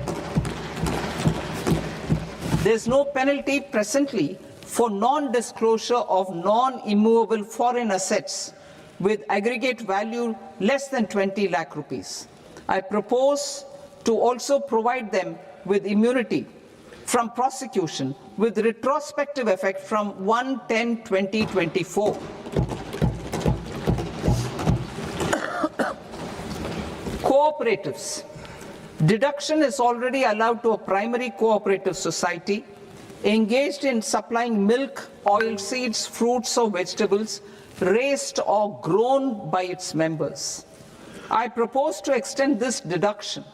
There is no penalty presently for non-disclosure of non-immovable foreign assets with aggregate value less than 20 lakh rupees. I propose to also provide them with immunity from prosecution with retrospective effect from 1/10/2024. Cooperatives. Deduction is already allowed to a primary cooperative society engaged in supplying milk, oilseeds, fruits or vegetables raised or grown by its members. I propose to extend this deduction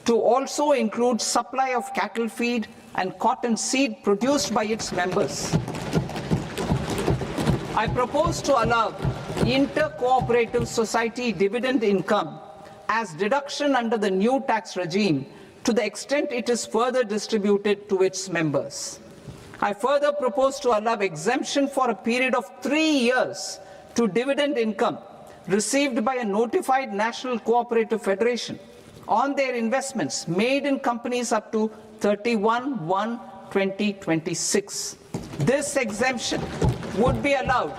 to also include supply of cattle feed and cotton seed produced by its members. I propose to allow inter-cooperative society dividend income as deduction under the new tax regime to the extent it is further distributed to its members. I further propose to allow exemption for a period of 3 years to dividend income received by a notified national cooperative federation on their investments made in companies up to 31/1/2026. This exemption would be allowed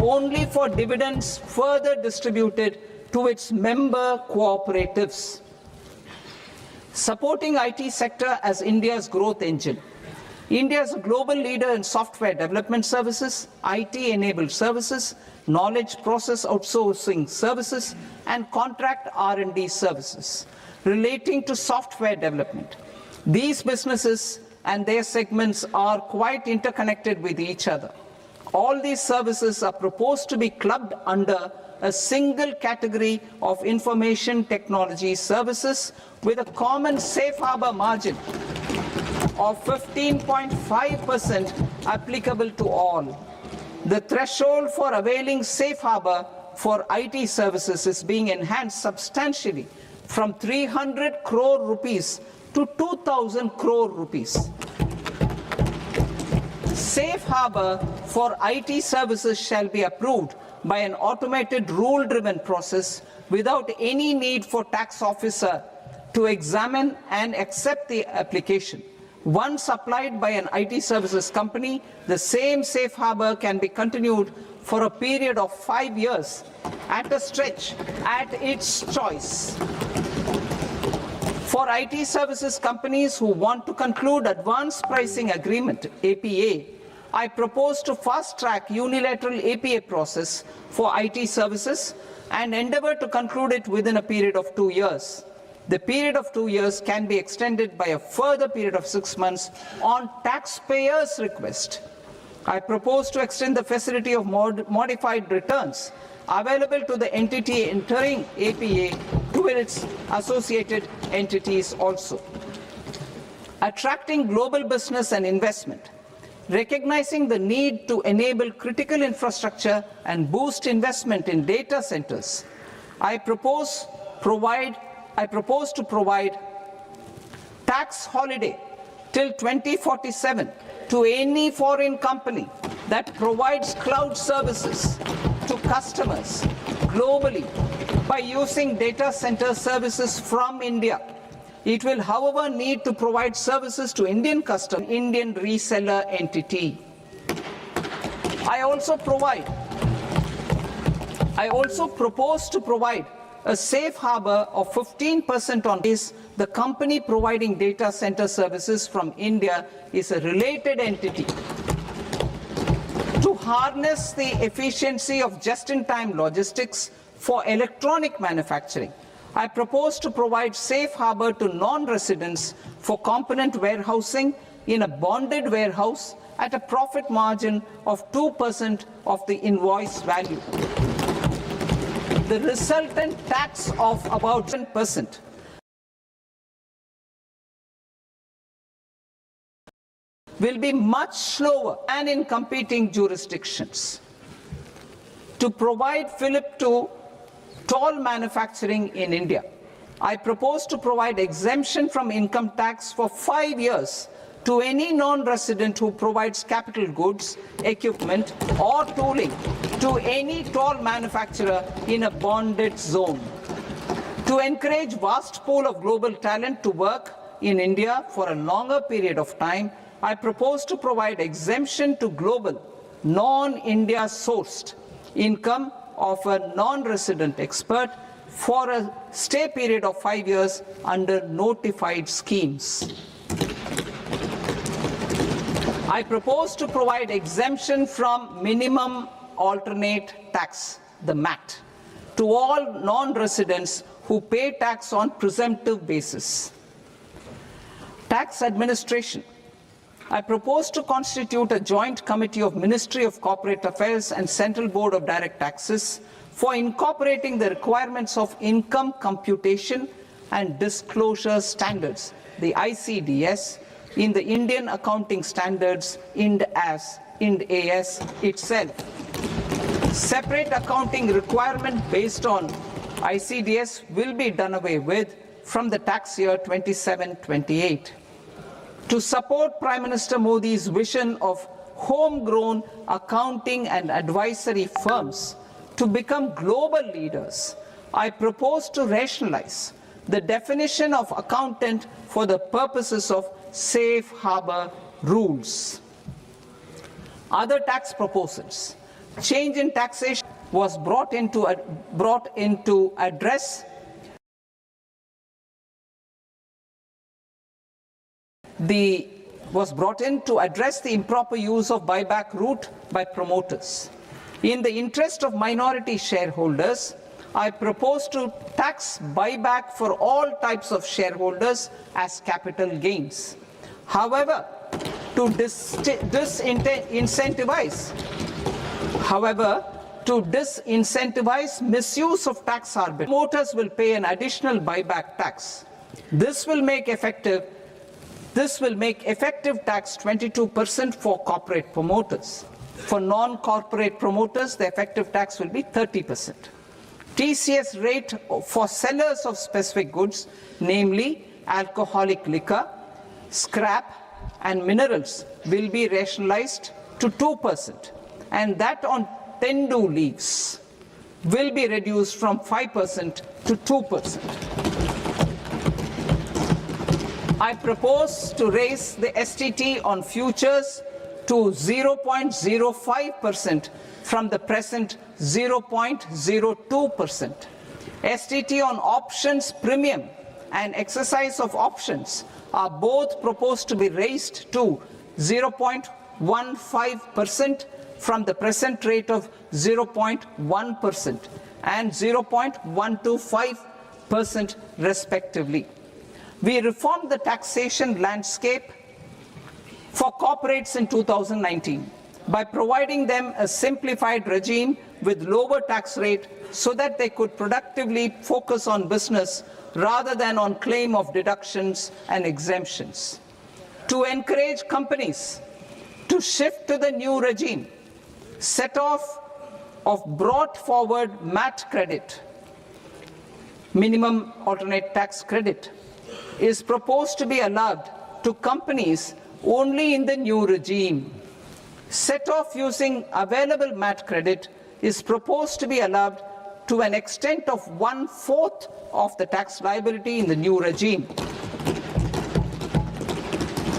only for dividends further distributed to its member cooperatives. Supporting IT sector as India's growth engine. India is a global leader in software development services, IT-enabled services, knowledge process outsourcing services, and contract R&D services relating to software development. These businesses and their segments are quite interconnected with each other. All these services are proposed to be clubbed under a single category of information technology services with a common safe harbor margin of 15.5% applicable to all. The threshold for availing safe harbor for IT services is being enhanced substantially from 300 crore rupees to 2,000 crore rupees. Safe harbor for IT services shall be approved by an automated rule-driven process without any need for tax officer to examine and accept the application. Once applied by an IT services company, the same safe harbor can be continued for a period of 5 years at a stretch at its choice. For IT services companies who want to conclude advanced pricing agreement, APA, I propose to fast-track unilateral APA process for IT services and endeavor to conclude it within a period of 2 years. The period of 2 years can be extended by a further period of 6 months on taxpayers' request. I propose to extend the facility of modified returns available to the entity entering APA to its associated entities also. Attracting global business and investment. Recognizing the need to enable critical infrastructure and boost investment in data centers, I propose to provide tax holiday till 2047 to any foreign company that provides cloud services to customers globally by using data center services from India. It will, however, need to provide services to Indian customers, Indian reseller entity. I also propose to provide a safe harbor of 15% on this. The company providing data center services from India is a related entity. To harness the efficiency of just-in-time logistics for electronic manufacturing, I propose to provide safe harbor to non-residents for component warehousing in a bonded warehouse at a profit margin of 2% of the invoice value. The resultant tax of about 10% will be much lower than in competing jurisdictions. To provide fillip to toll manufacturing in India, I propose to provide exemption from income tax for 5 years to any non-resident who provides capital goods, equipment, or tooling to any toll manufacturer in a bonded zone. To encourage vast pool of global talent to work in India for a longer period of time, I propose to provide exemption to global, non-India sourced income of a non-resident expert for a stay period of 5 years under notified schemes. I propose to provide exemption from minimum alternate tax, the MAT, to all non-residents who pay tax on presumptive basis. Tax administration. I propose to constitute a joint committee of Ministry of Corporate Affairs and Central Board of Direct Taxes for incorporating the requirements of income computation and Disclosure Standards, the ICDS, in the Indian Accounting Standards, Ind AS itself. Separate accounting requirement based on ICDS will be done away with from the tax year 27-28. To support Prime Minister Modi's vision of homegrown accounting and advisory firms to become global leaders, I propose to rationalize the definition of accountant for the purposes of safe harbor rules. Other tax proposals. Change in taxation was brought into address the improper use of buyback route by promoters. In the interest of minority shareholders, I propose to tax buyback for all types of shareholders as capital gains. However, to disincentivize misuse of tax arbitrage, promoters will pay an additional buyback tax. This will make effective tax 22% for corporate promoters. For non-corporate promoters, the effective tax will be 30%. TCS rate for sellers of specific goods, namely alcoholic liquor, scrap, and minerals, will be rationalized to 2%, and that on tendu leaves will be reduced from 5% to 2%. I propose to raise the STT on futures to 0.05% from the present 0.02%. STT on options premium and exercise of options are both proposed to be raised to 0.15% from the present rate of 0.1% and 0.125% respectively. We reformed the taxation landscape for corporates in 2019 by providing them a simplified regime with lower tax rate so that they could productively focus on business rather than on claim of deductions and exemptions. To encourage companies to shift to the new regime, set off of brought forward MAT credit, minimum alternate tax credit, is proposed to be allowed to companies only in the new regime. Set off using available MAT credit is proposed to be allowed to an extent of 1/4 of the tax liability in the new regime.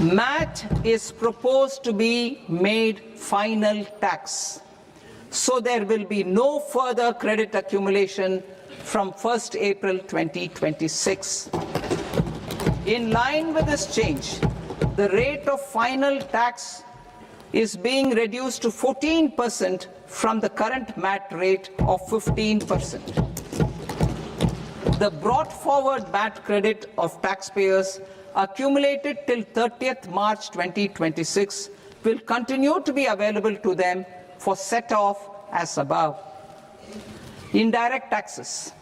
MAT is proposed to be made final tax, so there will be no further credit accumulation from 1st April 2026. In line with this change, the rate of final tax is being reduced to 14% from the current MAT rate of 15%. The brought forward MAT credit of taxpayers accumulated till 30th March 2026 will continue to be available to them for set-off as above. Indirect taxes.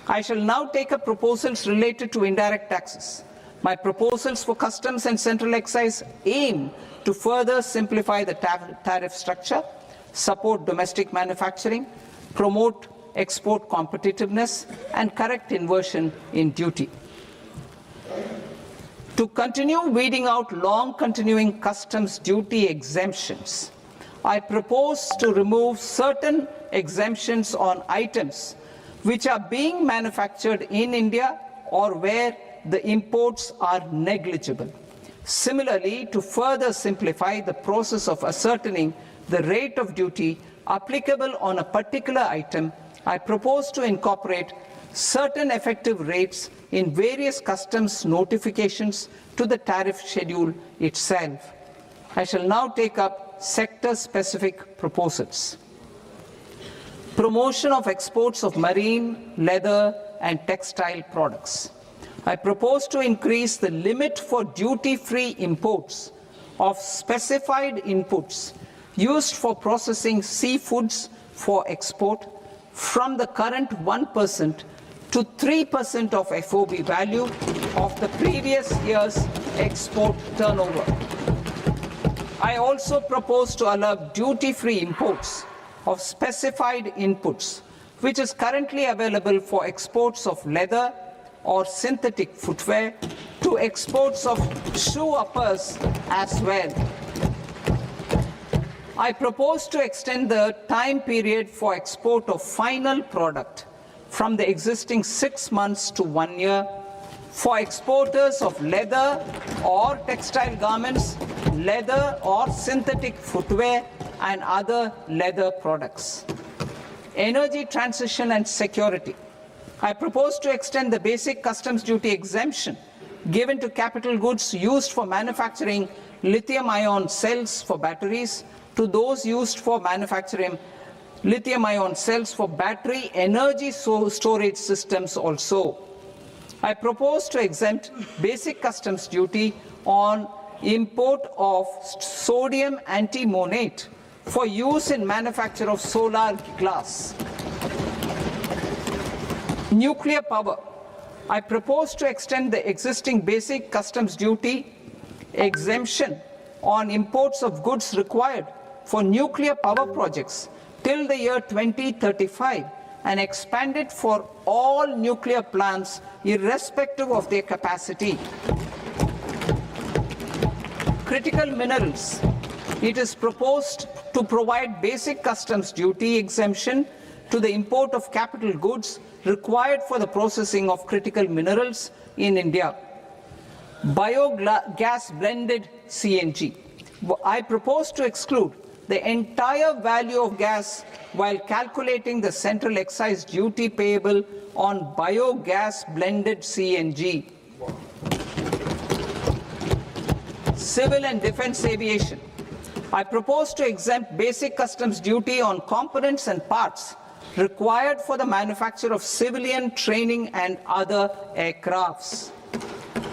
I shall now take up proposals related to indirect taxes. My proposals for customs and central excise aim to further simplify the tariff structure, support domestic manufacturing, promote export competitiveness, and correct inversion in duty. To continue weeding out long-continuing customs duty exemptions, I propose to remove certain exemptions on items which are being manufactured in India or where the imports are negligible. Similarly, to further simplify the process of ascertaining the rate of duty applicable on a particular item, I propose to incorporate certain effective rates in various customs notifications to the tariff schedule itself. I shall now take up sector-specific proposals. Promotion of exports of marine, leather, and textile products. I propose to increase the limit for duty-free imports of specified inputs used for processing seafoods for export from the current 1% to 3% of FOB value of the previous year's export turnover. I also propose to allow duty-free imports of specified inputs, which is currently available for exports of leather or synthetic footwear, to exports of shoe uppers as well. I propose to extend the time period for export of final product from the existing 6 months to 1 year for exporters of leather or textile garments, leather or synthetic footwear, and other leather products. Energy transition and security. I propose to extend the basic customs duty exemption given to capital goods used for manufacturing lithium-ion cells for batteries to those used for manufacturing lithium-ion cells for battery energy storage systems also. I propose to exempt basic customs duty on import of sodium antimonate for use in manufacture of solar glass. Nuclear power. I propose to extend the existing basic customs duty exemption on imports of goods required for nuclear power projects till the year 2035 and expand it for all nuclear plants irrespective of their capacity. Critical minerals. It is proposed to provide basic customs duty exemption to the import of capital goods required for the processing of critical minerals in India. Biogas blended CNG. I propose to exclude the entire value of gas while calculating the central excise duty payable on biogas blended CNG. Civil and defense aviation. I propose to exempt basic customs duty on components and parts required for the manufacture of civilian training and other aircrafts.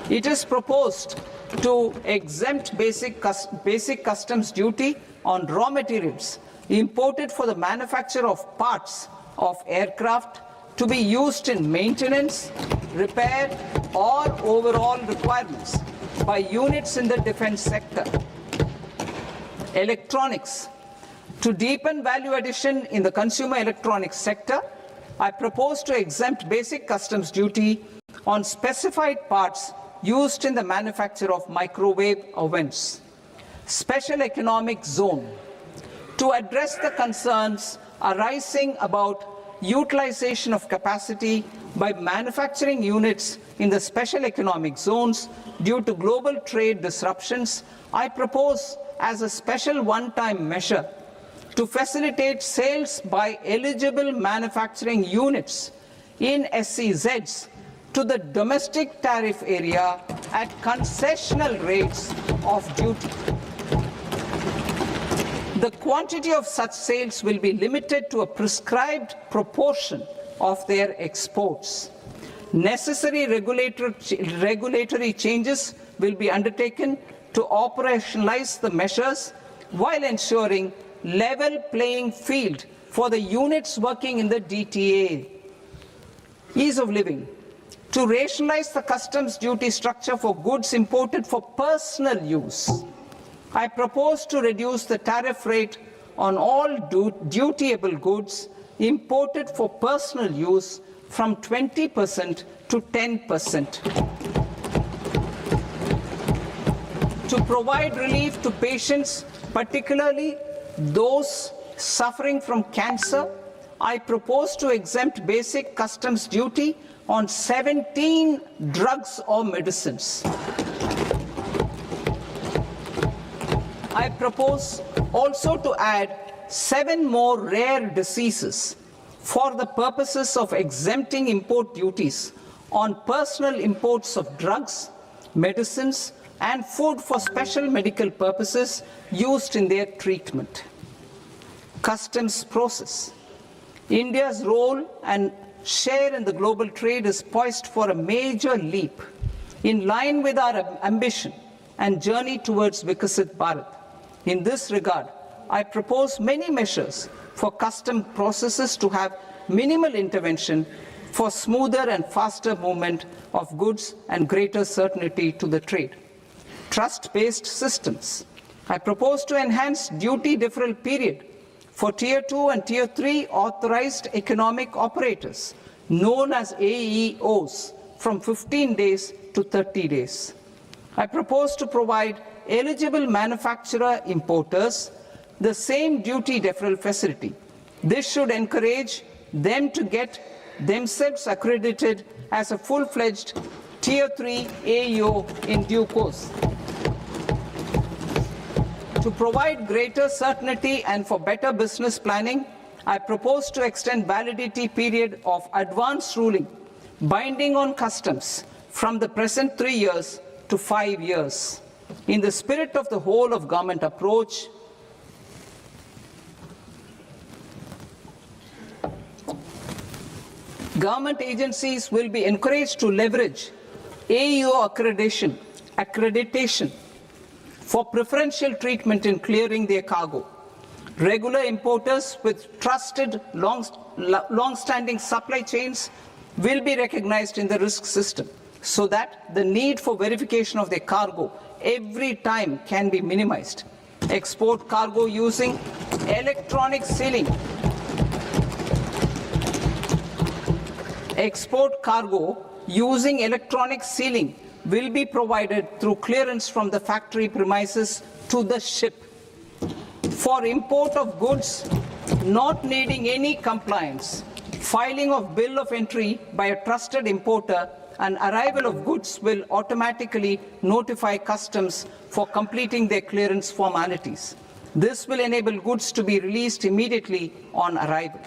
It is proposed to exempt basic customs duty on raw materials imported for the manufacture of parts of aircraft to be used in maintenance, repair, or overall requirements by units in the defense sector. Electronics. To deepen value addition in the consumer electronics sector, I propose to exempt basic customs duty on specified parts used in the manufacture of microwave ovens. Special economic zone. To address the concerns arising about utilization of capacity by manufacturing units in the special economic zones due to global trade disruptions, I propose as a special one-time measure to facilitate sales by eligible manufacturing units in SEZs to the domestic tariff area at concessional rates of duty. The quantity of such sales will be limited to a prescribed proportion of their exports. Necessary regulatory changes will be undertaken to operationalize the measures while ensuring level playing field for the units working in the DTA. Ease of living. To rationalize the customs duty structure for goods imported for personal use, I propose to reduce the tariff rate on all dutiable goods imported for personal use from 20% to 10%. To provide relief to patients, particularly those suffering from cancer, I propose to exempt basic customs duty on 17 drugs or medicines. I propose also to add 7 more rare diseases for the purposes of exempting import duties on personal imports of drugs, medicines, and food for special medical purposes used in their treatment. Customs process. India's role and share in the global trade is poised for a major leap in line with our ambition and journey towards Viksit Bharat. In this regard, I propose many measures for custom processes to have minimal intervention, for smoother and faster movement of goods and greater certainty to the trade. Trust-based systems. I propose to enhance duty deferral period for Tier 2 and Tier 3 authorized economic operators, known as AEOs, from 15 days to 30 days. I propose to provide eligible manufacturer importers the same duty deferral facility. This should encourage them to get themselves accredited as a full-fledged Tier 3 AEO in due course. To provide greater certainty and for better business planning, I propose to extend validity period of advance ruling binding on customs from the present 3 years to 5 years. In the spirit of the whole of government approach, government agencies will be encouraged to leverage AEO accreditation for preferential treatment in clearing their cargo. Regular importers with trusted long-standing supply chains will be recognized in the risk system so that the need for verification of their cargo every time can be minimized. Export cargo using electronic sealing. Export cargo using electronic sealing will be provided through clearance from the factory premises to the ship. For import of goods not needing any compliance, filing of bill of entry by a trusted importer and arrival of goods will automatically notify customs for completing their clearance formalities. This will enable goods to be released immediately on arrival.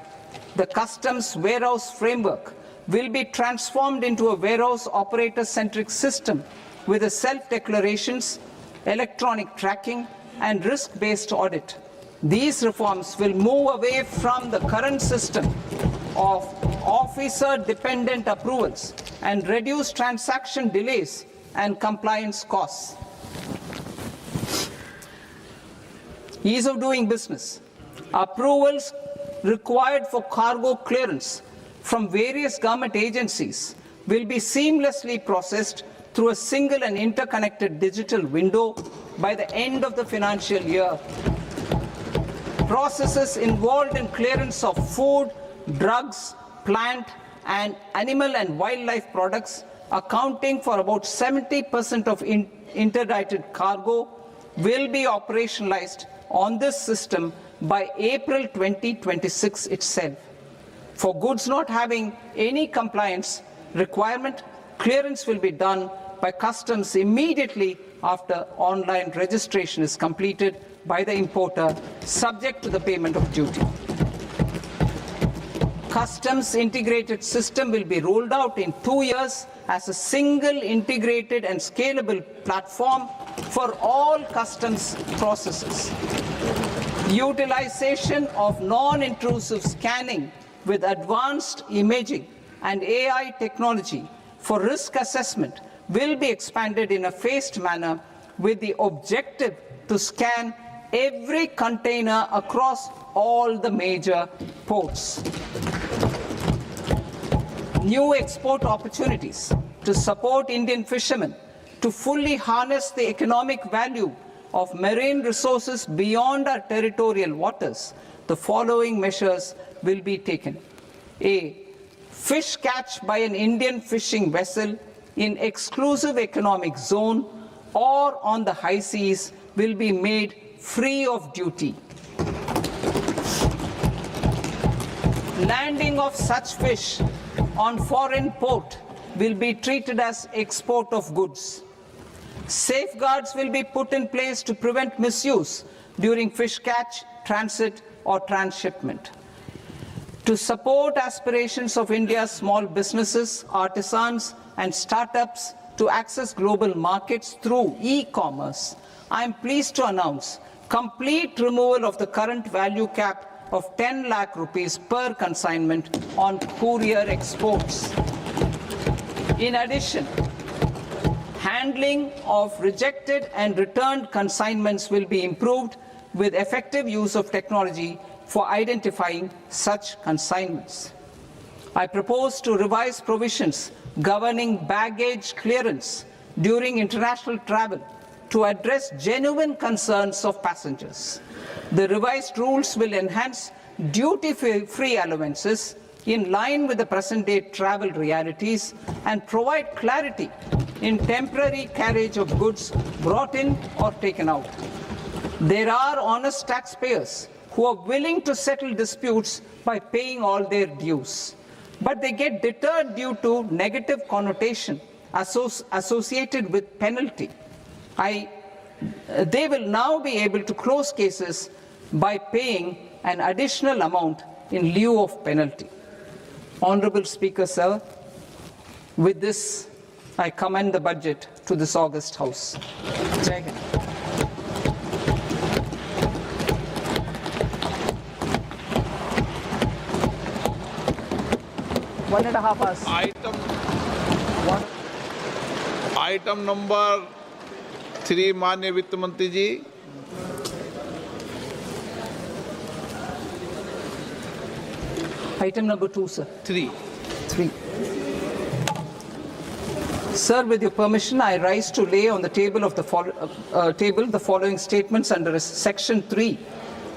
The customs warehouse framework will be transformed into a warehouse operator-centric system with a self-declarations, electronic tracking, and risk-based audit. These reforms will move away from the current system of officer-dependent approvals and reduce transaction delays and compliance costs. Ease of doing business. Approvals required for cargo clearance from various government agencies will be seamlessly processed through a single and interconnected digital window by the end of the financial year. Processes involved in clearance of food, drugs, plant, and animal and wildlife products, accounting for about 70% of interdicted cargo, will be operationalized on this system by April 2026 itself. For goods not having any compliance requirement, clearance will be done by customs immediately after online registration is completed by the importer, subject to the payment of duty. Customs integrated system will be rolled out in 2 years as a single integrated and scalable platform for all customs processes. Utilization of non-intrusive scanning with advanced imaging and AI technology for risk assessment will be expanded in a phased manner with the objective to scan every container across all the major ports. New export opportunities to support Indian fishermen to fully harness the economic value of marine resources beyond our territorial waters. The following measures will be taken. A. Fish catch by an Indian fishing vessel in exclusive economic zone or on the high seas will be made free of duty. Landing of such fish on foreign port will be treated as export of goods. Safeguards will be put in place to prevent misuse during fish catch, transit, or transshipment. To support aspirations of India's small businesses, artisans, and startups to access global markets through e-commerce, I am pleased to announce complete removal of the current value cap of 10 lakh rupees per consignment on courier exports. In addition, handling of rejected and returned consignments will be improved with effective use of technology for identifying such consignments. I propose to revise provisions governing baggage clearance during international travel to address genuine concerns of passengers. The revised rules will enhance duty-free allowances in line with the present-day travel realities and provide clarity in temporary carriage of goods brought in or taken out. There are honest taxpayers who are willing to settle disputes by paying all their dues, but they get deterred due to negative connotation associated with penalty. They will now be able to close cases by paying an additional amount in lieu of penalty. Honorable Speaker, sir, with this, I commend the budget to this august House. Jai Hind. One and a half hours. Item number 3 माननीय वित्त मंत्री जी। Item number 2, sir. 3 Sir, with your permission, I rise to lay on the table of the following statements under Section 3,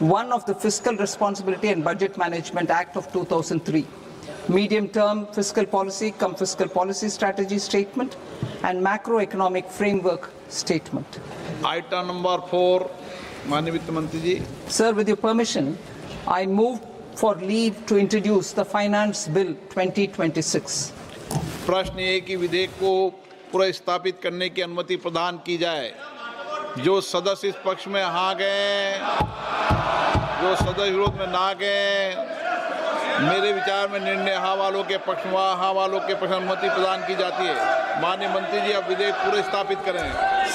1 of the Fiscal Responsibility and Budget Management Act of 2003. Medium-term fiscal policy cum fiscal policy strategy statement and macroeconomic framework statement. Item number 4 माननीय वित्त मंत्री जी। Sir, with your permission, I move for leave to introduce the Finance Bill 2026. प्रश्न ये कि विधेयक को पुनर्स्थापित करने की अनुमति प्रदान की जाए। जो सदस्य इस पक्ष में हाँ गए, जो सदस्य विरोध में ना गए, मेरे विचार में निर्णय हाँ वालों के पक्ष में हाँ वालों के पक्ष में अनुमति प्रदान की जाती है। माननीय मंत्री जी, आप विधेयक पूरे स्थापित करें।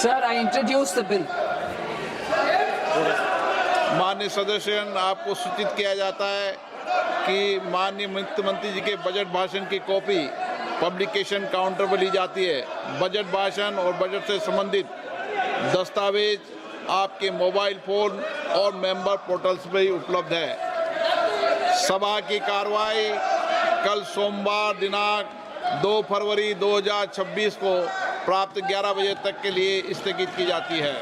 Sir, I introduce the bill. माननीय सदस्यगण, आपको सूचित किया जाता है कि माननीय वित्त मंत्री जी के बजट भाषण की कॉपी पब्लिकेशन काउंटर पर ली जाती है। बजट भाषण और बजट से संबंधित दस्तावेज आपके मोबाइल फोन और मेंबर पोर्टल्स पर ही उपलब्ध है। सभा की कार्रवाई कल सोमवार दिनांक 2 फरवरी 2026 को प्राप्त 11 बजे तक के लिए स्थगित की जाती है।